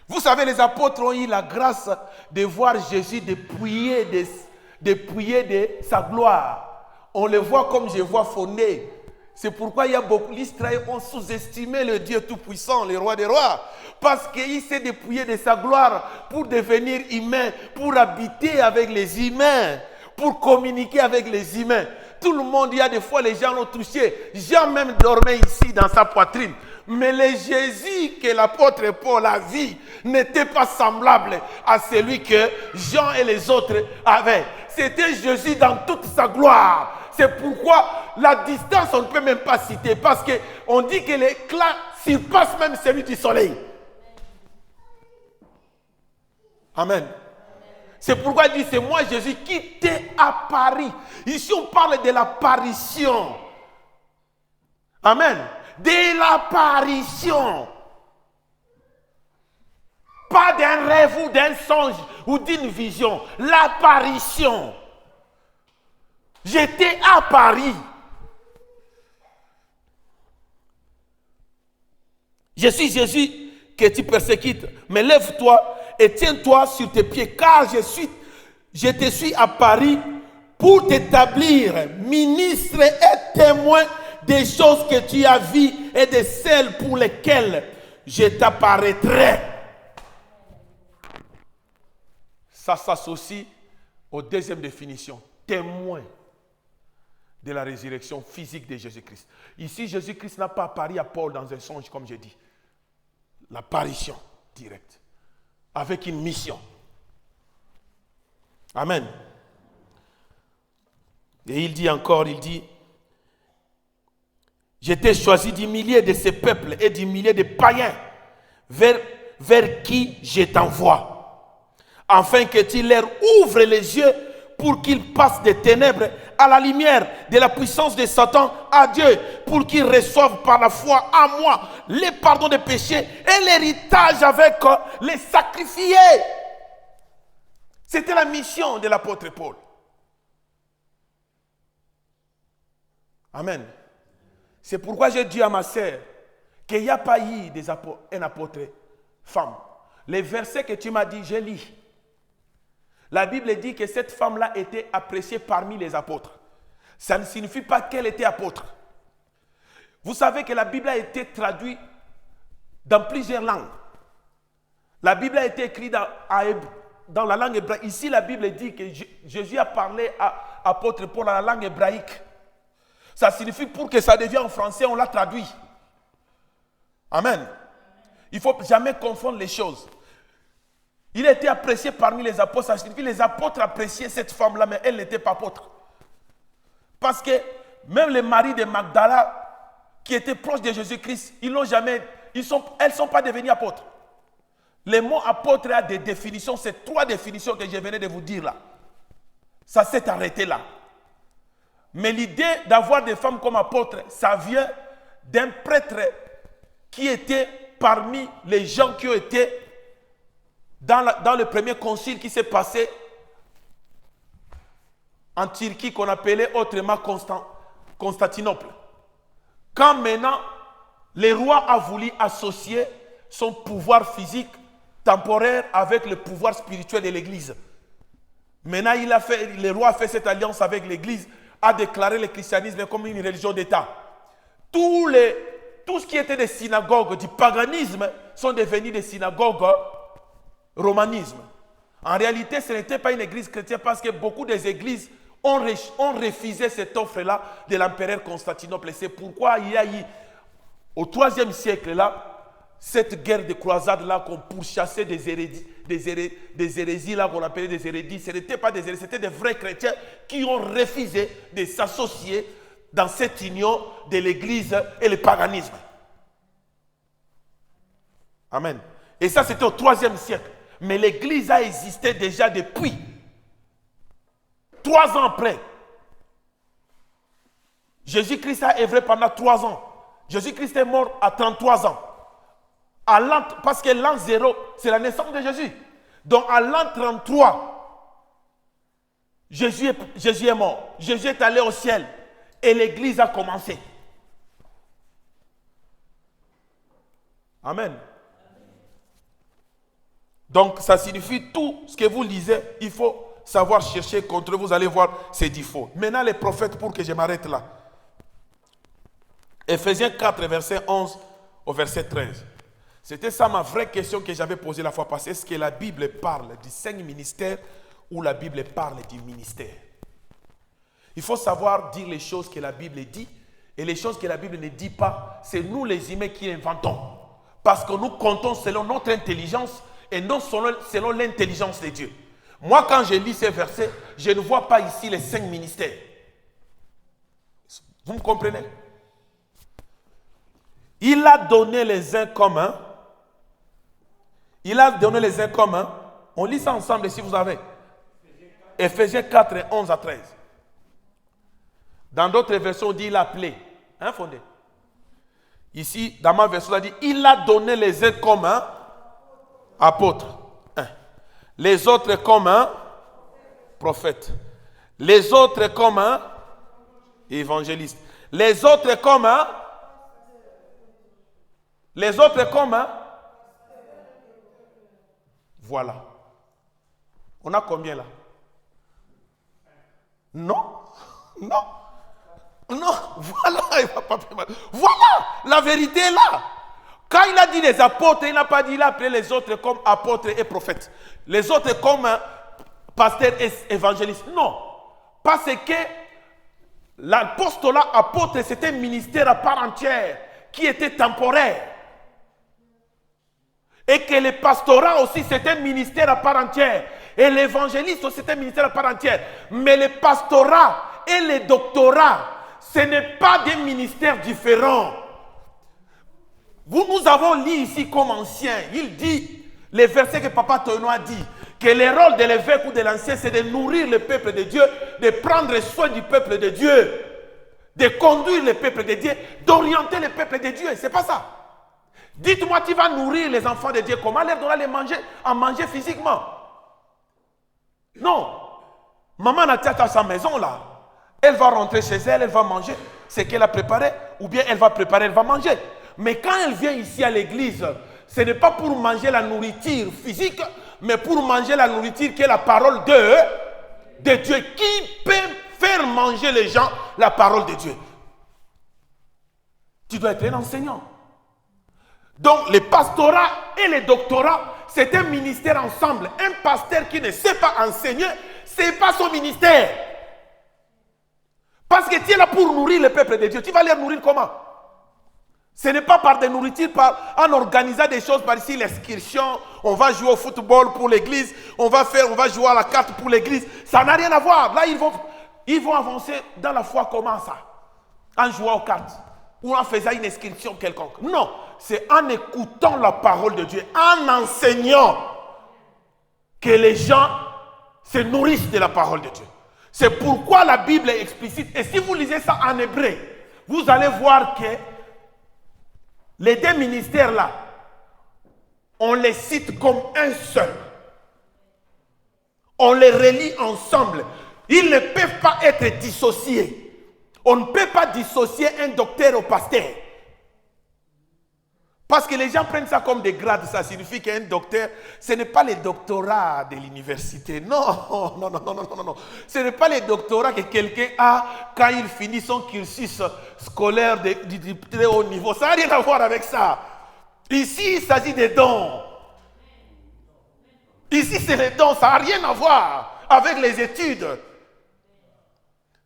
Vous savez, les apôtres ont eu la grâce de voir Jésus dépouiller de sa gloire. On le voit comme je vois Phoné. C'est pourquoi il y a beaucoup d'Israéliens ont sous-estimé le Dieu Tout-Puissant, le Roi des Rois. Parce qu'il s'est dépouillé de sa gloire pour devenir humain, pour habiter avec les humains, pour communiquer avec les humains. Tout le monde, il y a des fois, les gens l'ont touché. Jean même dormait ici dans sa poitrine. Mais le Jésus que l'apôtre Paul a vu n'était pas semblable à celui que Jean et les autres avaient. C'était Jésus dans toute sa gloire. C'est pourquoi la distance, on ne peut même pas citer. Parce qu'on dit que l'éclat surpasse même celui du soleil. Amen. C'est pourquoi il dit, c'est moi Jésus qui t'ai apparu. Ici on parle de l'apparition. Amen. De l'apparition. Pas d'un rêve ou d'un songe ou d'une vision. L'apparition. J'étais à Paris. Je suis Jésus que tu persécutes. Mais lève-toi et tiens-toi sur tes pieds, car je te suis à Paris pour t'établir ministre et témoin des choses que tu as vues et de celles pour lesquelles je t'apparaîtrai. Ça s'associe aux deuxième définition, témoin de la résurrection physique de Jésus-Christ. Ici, Jésus-Christ n'a pas apparu à Paul dans un songe, comme j'ai dit. L'apparition directe, avec une mission. Amen. Et il dit encore, je t'ai choisi du milieu de ces peuples et du milieu des païens vers qui je t'envoie, afin que tu leur ouvres les yeux pour qu'ils passent des ténèbres à la lumière de la puissance de Satan à Dieu, pour qu'ils reçoivent par la foi en moi les pardons des péchés et l'héritage avec les sacrifiés. C'était la mission de l'apôtre Paul. Amen. C'est pourquoi j'ai dit à ma sœur qu'il n'y a pas eu un apôtre femme. Les versets que tu m'as dit, je lis. La Bible dit que cette femme-là était appréciée parmi les apôtres. Ça ne signifie pas qu'elle était apôtre. Vous savez que la Bible a été traduite dans plusieurs langues. La Bible a été écrite dans la langue hébraïque. Ici, la Bible dit que Jésus a parlé à l'apôtre Paul dans la langue hébraïque. Ça signifie pour que ça devienne en français, on l'a traduit. Amen. Il ne faut jamais confondre les choses. Il a été apprécié parmi les apôtres. Ça signifie que les apôtres appréciaient cette femme-là, mais elle n'était pas apôtre. Parce que même les maris de Magdala, qui étaient proches de Jésus-Christ, elles ne sont pas devenues apôtres. Le mot apôtre a des définitions, c'est 3 définitions que je venais de vous dire là. Ça s'est arrêté là. Mais l'idée d'avoir des femmes comme apôtres, ça vient d'un prêtre qui était parmi les gens qui ont été dans le premier concile qui s'est passé en Turquie, qu'on appelait autrement Constantinople. Quand maintenant, le roi a voulu associer son pouvoir physique temporaire avec le pouvoir spirituel de l'Église. Maintenant, le roi a fait cette alliance avec l'Église, a déclaré le christianisme comme une religion d'État. Tout ce qui était des synagogues du paganisme sont devenus des synagogues romanisme. En réalité, ce n'était pas une église chrétienne parce que beaucoup des églises ont refusé cette offre-là de l'empereur Constantinople. C'est pourquoi il y a eu, au IIIe siècle, là, cette guerre de croisade-là qu'on pourchassait des hérésies, là, qu'on appelait des hérésies. Ce n'était pas des hérésies, c'était des vrais chrétiens qui ont refusé de s'associer dans cette union de l'église et le paganisme. Amen. Et ça, c'était au IIIe siècle. Mais l'église a existé déjà depuis 3 ans après. Jésus-Christ a œuvré pendant 3 ans. Jésus-Christ est mort à 33 ans. Parce que l'an 0, c'est la naissance de Jésus. Donc à l'an 33, Jésus est mort. Jésus est allé au ciel. Et l'église a commencé. Amen. Donc ça signifie tout ce que vous lisez, il faut savoir chercher contre vous, allez voir, c'est du faux. Maintenant les prophètes, pour que je m'arrête là. Ephésiens 4, verset 11 au verset 13. C'était ça ma vraie question que j'avais posée la fois passée. Est-ce que la Bible parle du 5 ministères ou la Bible parle du ministère? Il faut savoir dire les choses que la Bible dit et les choses que la Bible ne dit pas, c'est nous les humains qui inventons. Parce que nous comptons selon notre intelligence et non selon l'intelligence de Dieu. Moi, quand je lis ces versets, je ne vois pas ici les 5 ministères. Vous me comprenez? Il a donné les uns comme un. Il a donné les uns comme un. On lit ça ensemble si vous avez. Ephésiens 4, 11 à 13. Dans d'autres versions, on dit il a appelé. Hein, Fondé? Ici, dans ma version, on dit il a donné les uns comme un apôtre. Les autres comme un prophète. Les autres comme un évangéliste. Les autres comme un. Les autres comme un. Voilà. On a combien là? Non. Non. Non. Voilà. Voilà. La vérité est là. Quand il a dit les apôtres, il n'a pas dit, il a appelé les autres comme apôtres et prophètes. Les autres comme pasteurs et évangélistes. Non. Parce que l'apostolat apôtre, c'était un ministère à part entière qui était temporaire. Et que le pastorat aussi, c'était un ministère à part entière. Et l'évangéliste aussi, c'était un ministère à part entière. Mais le pastorat et le doctorat, ce n'est pas des ministères différents. Nous avons lu ici comme ancien, il dit, les versets que Papa Tono a dit, que le rôle de l'évêque ou de l'ancien, c'est de nourrir le peuple de Dieu, de prendre soin du peuple de Dieu, de conduire le peuple de Dieu, d'orienter le peuple de Dieu. C'est pas ça. Dites-moi, tu vas nourrir les enfants de Dieu, comment leur donner à manger physiquement? Non. Maman a à sa maison là. Elle va rentrer chez elle, elle va manger ce qu'elle a préparé, ou bien elle va préparer, elle va manger. Mais quand elle vient ici à l'église, ce n'est pas pour manger la nourriture physique, mais pour manger la nourriture qui est la parole de Dieu. Qui peut faire manger les gens la parole de Dieu? Tu dois être un enseignant. Donc, le pastorat et le doctorat, c'est un ministère ensemble. Un pasteur qui ne sait pas enseigner, ce n'est pas son ministère. Parce que tu es là pour nourrir le peuple de Dieu. Tu vas les nourrir comment? Ce n'est pas par des nourritures, en organisant des choses par ici, l'excursion, on va jouer au football pour l'église, on va jouer à la carte pour l'église. Ça n'a rien à voir. Là, ils vont avancer dans la foi. Comment ça? En jouant aux cartes ou en faisant une excursion quelconque. Non, c'est en écoutant la parole de Dieu, en enseignant que les gens se nourrissent de la parole de Dieu. C'est pourquoi la Bible est explicite. Et si vous lisez ça en hébreu, vous allez voir que les deux ministères-là, on les cite comme un seul. On les relie ensemble. Ils ne peuvent pas être dissociés. On ne peut pas dissocier un docteur au pasteur. Parce que les gens prennent ça comme des grades. Ça signifie qu'un docteur, ce n'est pas les doctorats de l'université. Non. Ce n'est pas les doctorats que quelqu'un a quand il finit son cursus scolaire du très haut niveau. Ça n'a rien à voir avec ça. Ici, il s'agit des dons. Ici, c'est les dons. Ça n'a rien à voir avec les études.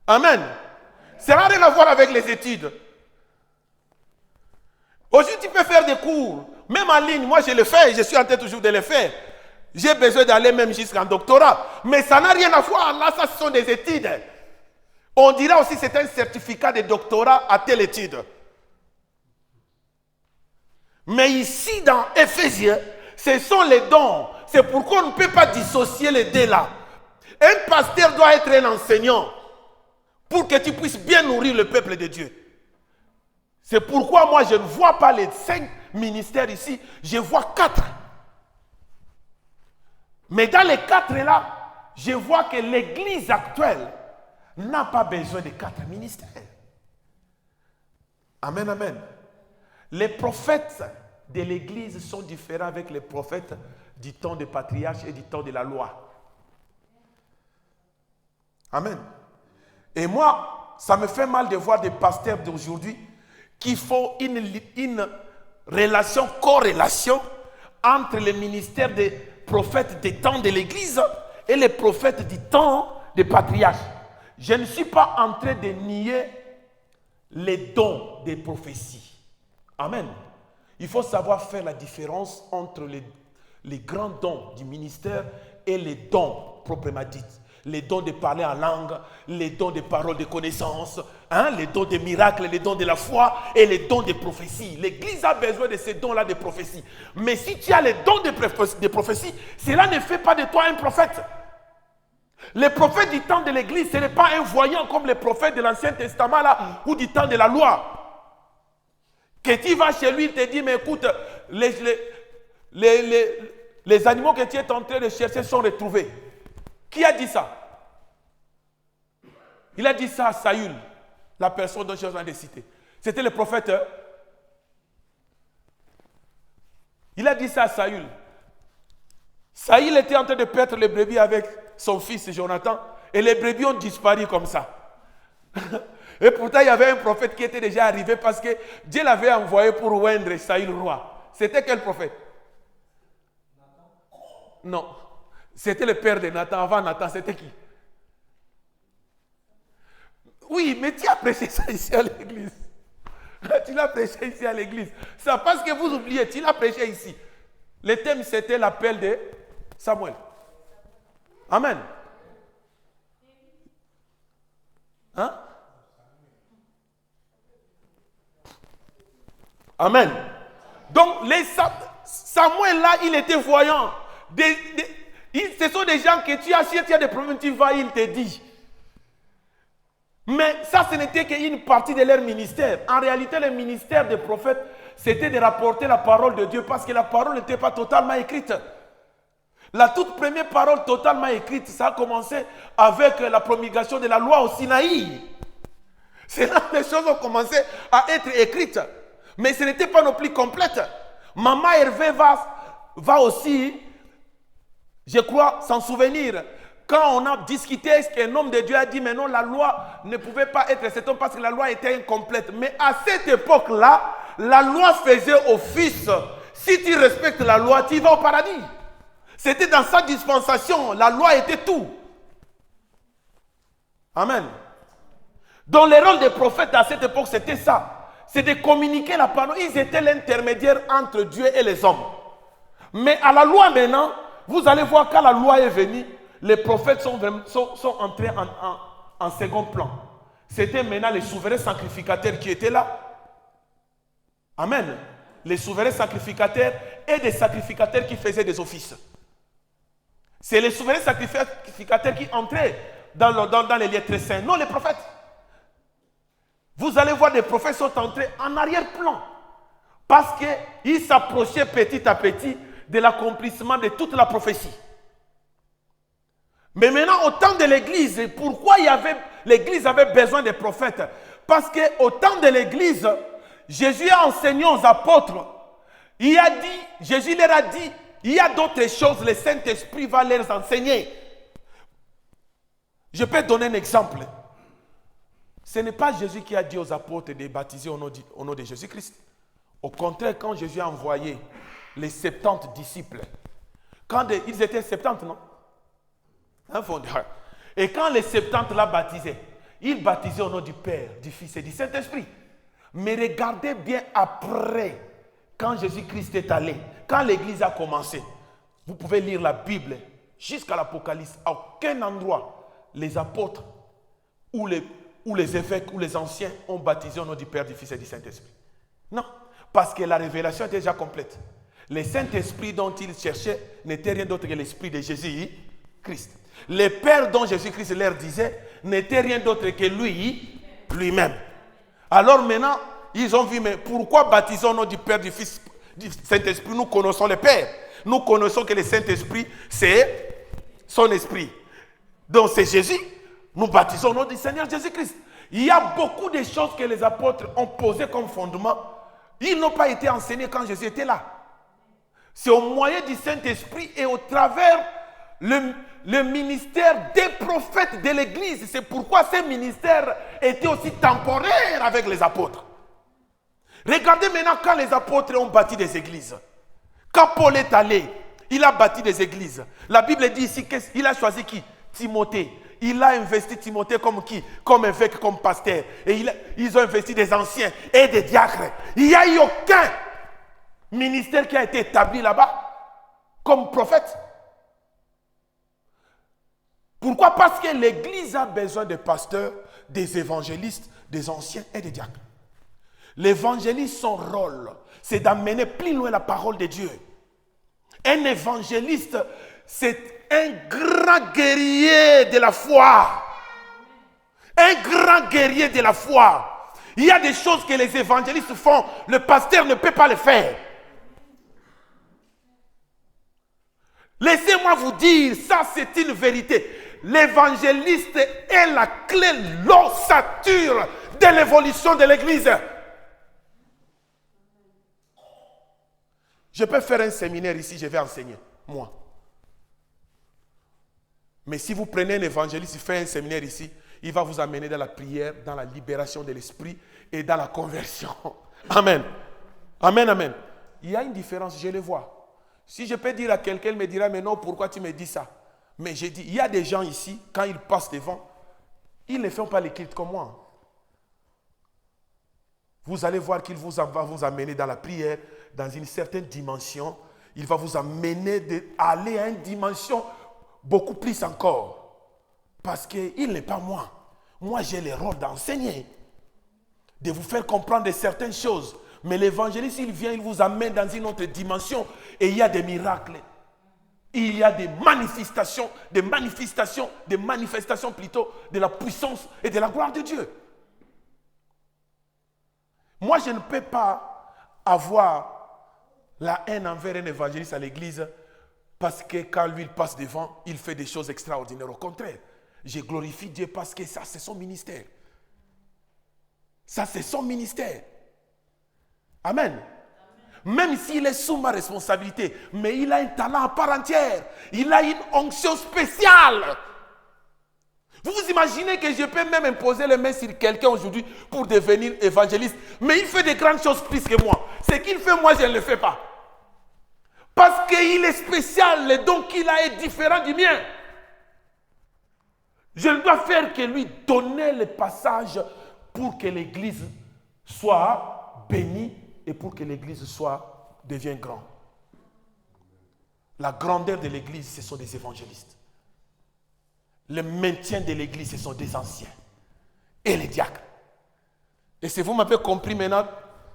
Amen. Ça n'a rien à voir avec les études. Aujourd'hui, tu peux faire des cours, même en ligne. Moi, je le fais, je suis en train toujours de le faire. J'ai besoin d'aller même jusqu'en doctorat. Mais ça n'a rien à voir. Là, ça, ce sont des études. On dira aussi que c'est un certificat de doctorat à telle étude. Mais ici, dans Éphésiens, ce sont les dons. C'est pourquoi on ne peut pas dissocier les deux là. Un pasteur doit être un enseignant pour que tu puisses bien nourrir le peuple de Dieu. C'est pourquoi moi je ne vois pas les 5 ministères ici, je vois 4. Mais dans les 4 là, je vois que l'église actuelle n'a pas besoin de 4 ministères. Amen, amen. Les prophètes de l'église sont différents avec les prophètes du temps des patriarches et du temps de la loi. Amen. Et moi, ça me fait mal de voir des pasteurs d'aujourd'hui qui font une relation, corrélation entre le ministère des prophètes des temps de l'église et les prophètes du temps des patriarches. Je ne suis pas en train de nier les dons des prophéties. Amen. Il faut savoir faire la différence entre les grands dons du ministère et les dons proprement dits. Les dons de parler en langue, les dons de paroles de connaissance, les dons de miracles, les dons de la foi et les dons de prophétie. L'église a besoin de ces dons-là de prophétie. Mais si tu as les dons de prophétie, cela ne fait pas de toi un prophète. Les prophètes du temps de l'église, ce n'est pas un voyant comme les prophètes de l'Ancien Testament là, ou du temps de la loi. Que tu vas chez lui, il te dit, mais écoute, les animaux que tu es en train de chercher sont retrouvés. Qui a dit ça? Il a dit ça à Saül, la personne dont je suis en train de citer. C'était le prophète. Il a dit ça à Saül. Saül était en train de perdre les brebis avec son fils Jonathan et les brebis ont disparu comme ça. Et pourtant, il y avait un prophète qui était déjà arrivé parce que Dieu l'avait envoyé pour oindre Saül roi. C'était quel prophète? Non. C'était le père de Nathan. Avant Nathan, c'était qui? Oui, mais tu as prêché ça ici à l'église. Tu l'as prêché ici à l'église. C'est parce que vous oubliez, tu l'as prêché ici. Le thème, c'était l'appel de Samuel. Amen. Amen. Donc, Samuel là, il était voyant. Ce sont des gens que tu as, si tu as des problèmes, tu vas, il te dit. Mais ça, ce n'était qu'une partie de leur ministère. En réalité, le ministère des prophètes, c'était de rapporter la parole de Dieu parce que la parole n'était pas totalement écrite. La toute première parole totalement écrite, ça a commencé avec la promulgation de la loi au Sinaï. C'est là que les choses ont commencé à être écrites. Mais ce n'était pas non plus complète. Maman Hervé va aussi, je crois, s'en souvenir. Quand on a discuté, qu'un homme de Dieu a dit, mais non, la loi ne pouvait pas être cet homme parce que la loi était incomplète. Mais à cette époque-là, la loi faisait office. Si tu respectes la loi, tu vas au paradis. C'était dans sa dispensation. La loi était tout. Amen. Donc le rôle des prophètes à cette époque, c'était ça. c'est de communiquer la parole. Ils étaient l'intermédiaire entre Dieu et les hommes. Mais à la loi maintenant, vous allez voir quand la loi est venue, les prophètes sont entrés en second plan. C'était maintenant les souverains sacrificateurs qui étaient là. Amen. Les souverains sacrificateurs et des sacrificateurs qui faisaient des offices. C'est les souverains sacrificateurs qui entraient dans les lieux très saints, non les prophètes. Vous allez voir des prophètes sont entrés en arrière-plan parce qu'ils s'approchaient petit à petit de l'accomplissement de toute la prophétie. Mais maintenant, au temps de l'Église, pourquoi l'Église avait besoin des prophètes? Parce qu'au temps de l'Église, Jésus a enseigné aux apôtres. Jésus leur a dit, il y a d'autres choses, le Saint-Esprit va leur enseigner. Je peux donner un exemple. Ce n'est pas Jésus qui a dit aux apôtres de baptiser au nom de Jésus-Christ. Au contraire, quand Jésus a envoyé les 70 disciples, ils étaient 70, non? Et quand les 70 la baptisaient, ils baptisaient au nom du Père, du Fils et du Saint-Esprit. Mais regardez bien après, quand Jésus-Christ est allé, quand l'Église a commencé, vous pouvez lire la Bible jusqu'à l'Apocalypse, à aucun endroit, les apôtres ou les évêques ou les anciens ont baptisé au nom du Père, du Fils et du Saint-Esprit. Non, parce que la révélation était déjà complète. Le Saint-Esprit dont ils cherchaient n'était rien d'autre que l'Esprit de Jésus-Christ. Le Père dont Jésus-Christ leur disait n'était rien d'autre que lui-même. Alors maintenant, ils ont vu, mais pourquoi baptiser au nom du Père, du Fils, du Saint-Esprit? Nous connaissons le Père. Nous connaissons que le Saint-Esprit, c'est son esprit. Donc c'est Jésus. Nous baptisons au nom du Seigneur Jésus-Christ. Il y a beaucoup de choses que les apôtres ont posées comme fondement. Ils n'ont pas été enseignés quand Jésus était là. C'est au moyen du Saint-Esprit et au travers le ministère des prophètes de l'Église. C'est pourquoi ces ministères étaient aussi temporaires avec les apôtres. Regardez maintenant quand les apôtres ont bâti des églises. Quand Paul est allé, il a bâti des églises. La Bible dit ici qu'il a choisi qui? Timothée. Il a investi Timothée comme qui? Comme évêque, comme pasteur. Et ils ont investi des anciens et des diacres. Il n'y a eu aucun ministère qui a été établi là-bas comme prophète. Pourquoi? Parce que l'Église a besoin de pasteurs, des évangélistes, des anciens et des diacres. L'évangéliste, son rôle, c'est d'amener plus loin la parole de Dieu. Un évangéliste, c'est un grand guerrier de la foi. Un grand guerrier de la foi. Il y a des choses que les évangélistes font, le pasteur ne peut pas le faire. Laissez-moi vous dire, ça c'est une vérité. L'évangéliste est la clé, l'ossature de l'évolution de l'Église. Je peux faire un séminaire ici, je vais enseigner, moi. Mais si vous prenez un évangéliste, il fait un séminaire ici, il va vous amener dans la prière, dans la libération de l'esprit et dans la conversion. Amen. Amen, amen. Il y a une différence, je le vois. Si je peux dire à quelqu'un, il me dira, mais non, pourquoi tu me dis ça? Mais j'ai dit, il y a des gens ici, quand ils passent devant, ils ne font pas les cultes comme moi. Vous allez voir qu'il va vous amener dans la prière, dans une certaine dimension. Il va vous amener à aller à une dimension beaucoup plus encore. Parce qu'il n'est pas moi. Moi, j'ai le rôle d'enseigner, de vous faire comprendre certaines choses. Mais l'évangéliste, il vient, il vous amène dans une autre dimension. Et il y a des miracles. Il y a des manifestations plutôt de la puissance et de la gloire de Dieu. Moi, je ne peux pas avoir la haine envers un évangéliste à l'église parce que quand lui il passe devant, il fait des choses extraordinaires. Au contraire, je glorifie Dieu parce que ça, c'est son ministère. Ça, c'est son ministère. Amen. Même s'il est sous ma responsabilité, mais il a un talent à part entière. Il a une onction spéciale. Vous vous imaginez que je peux même imposer les mains sur quelqu'un aujourd'hui pour devenir évangéliste, mais il fait de grandes choses plus que moi. Ce qu'il fait, moi, je ne le fais pas. Parce qu'il est spécial, le don qu'il a est différent du mien. Je ne dois faire que lui donner le passage pour que l'église soit béni et pour que l'église devienne grande. La grandeur de l'église, ce sont des évangélistes. Le maintien de l'église, ce sont des anciens et les diacres. Et si vous m'avez compris maintenant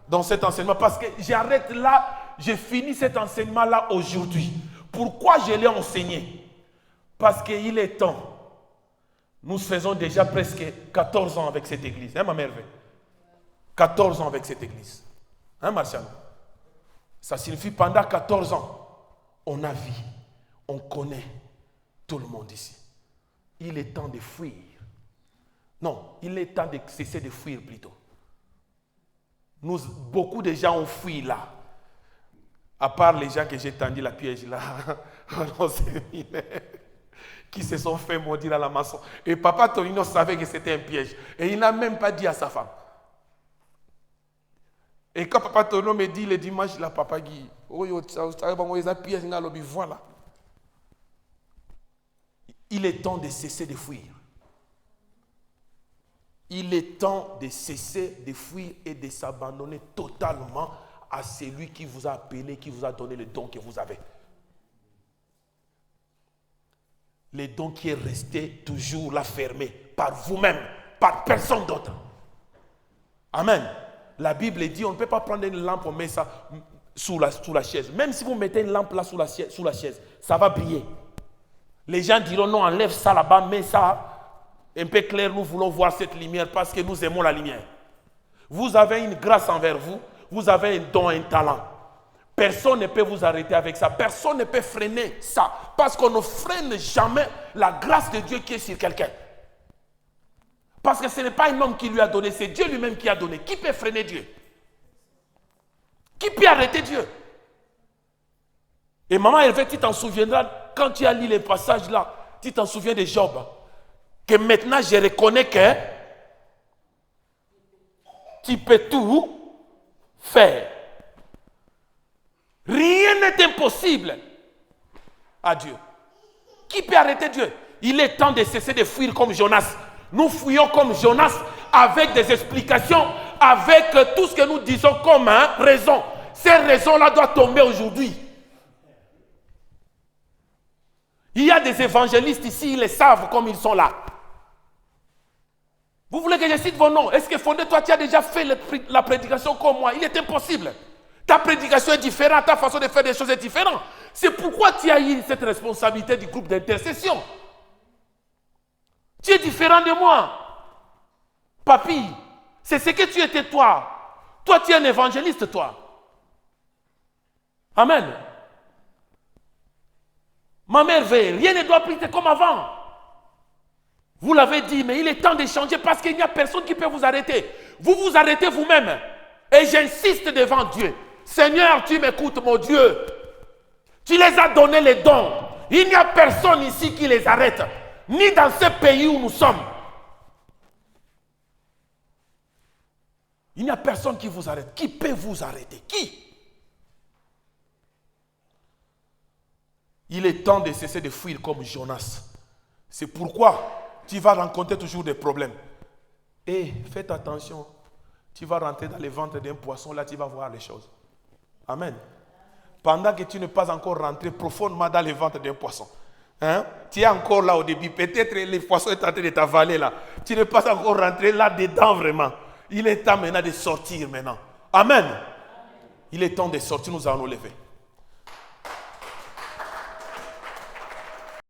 dans cet enseignement, parce que j'arrête là, j'ai fini cet enseignement-là aujourd'hui. Pourquoi je l'ai enseigné? Parce qu'il est temps. Nous faisons déjà presque 14 ans avec cette église. Hein, ma mère? 14 ans avec cette église. Hein, Martial? Ça signifie pendant 14 ans, on a vu, on connaît tout le monde ici. Il est temps de fuir. Non, il est temps de cesser de fuir plutôt. Beaucoup de gens ont fui là. À part les gens que j'ai tendu la piège là, au séminaire, qui se sont fait maudire à la maçon. Et Papa Tonino savait que c'était un piège. Et il n'a même pas dit à sa femme. Et quand Papa Tonino me dit le dimanche, là, Papa Guy, voilà. Il est temps de cesser de fuir. Il est temps de cesser de fuir et de s'abandonner totalement à celui qui vous a appelé, qui vous a donné le don que vous avez. Le don qui est resté toujours là fermé par vous-même, par personne d'autre. Amen. La Bible dit, on ne peut pas prendre une lampe, on met ça sous la chaise. Même si vous mettez une lampe là sous la chaise, ça va briller. Les gens diront, non, enlève ça là-bas, mets ça un peu clair, nous voulons voir cette lumière parce que nous aimons la lumière. Vous avez une grâce envers vous, vous avez un don, un talent. Personne ne peut vous arrêter avec ça. Personne ne peut freiner ça. Parce qu'on ne freine jamais la grâce de Dieu qui est sur quelqu'un. Parce que ce n'est pas un homme qui lui a donné, c'est Dieu lui-même qui a donné. Qui peut freiner Dieu? Qui peut arrêter Dieu? Et maman Hervé, tu t'en souviendras, quand tu as lu les passages là, tu t'en souviens de Job. Que maintenant je reconnais que tu peux tout faire. Rien n'est impossible à Dieu. Qui peut arrêter Dieu? Il est temps de cesser de fuir comme Jonas. Nous fuyons comme Jonas avec des explications, avec tout ce que nous disons comme raison. Ces raisons-là doivent tomber aujourd'hui. Il y a des évangélistes ici, ils les savent comme ils sont là. Vous voulez que je cite vos noms? Est-ce que Fondé, toi, tu as déjà fait la prédication comme moi? Il est impossible. Ta prédication est différente, ta façon de faire des choses est différente. C'est pourquoi tu as eu cette responsabilité du groupe d'intercession. Tu es différent de moi. Papy, c'est ce que tu étais toi. Toi, tu es un évangéliste, toi. Amen. Ma mère veille, rien ne doit plus être comme avant. Vous l'avez dit, mais il est temps de changer parce qu'il n'y a personne qui peut vous arrêter. Vous vous arrêtez vous-même. Et j'insiste devant Dieu. Seigneur, tu m'écoutes, mon Dieu. Tu les as donné les dons. Il n'y a personne ici qui les arrête. Ni dans ce pays où nous sommes. Il n'y a personne qui vous arrête. Qui peut vous arrêter? Qui? Il est temps de cesser de fuir comme Jonas. C'est pourquoi tu vas rencontrer toujours des problèmes. Et faites attention. Tu vas rentrer dans le ventre d'un poisson, là tu vas voir les choses. Amen. Pendant que tu n'es pas encore rentré profondément dans le ventre d'un poisson. Hein? Tu es encore là au début. Peut-être le poisson est en train de t'avaler là. Tu n'es pas encore rentré là-dedans vraiment. Il est temps maintenant de sortir maintenant. Amen. Il est temps de sortir, nous allons nous lever.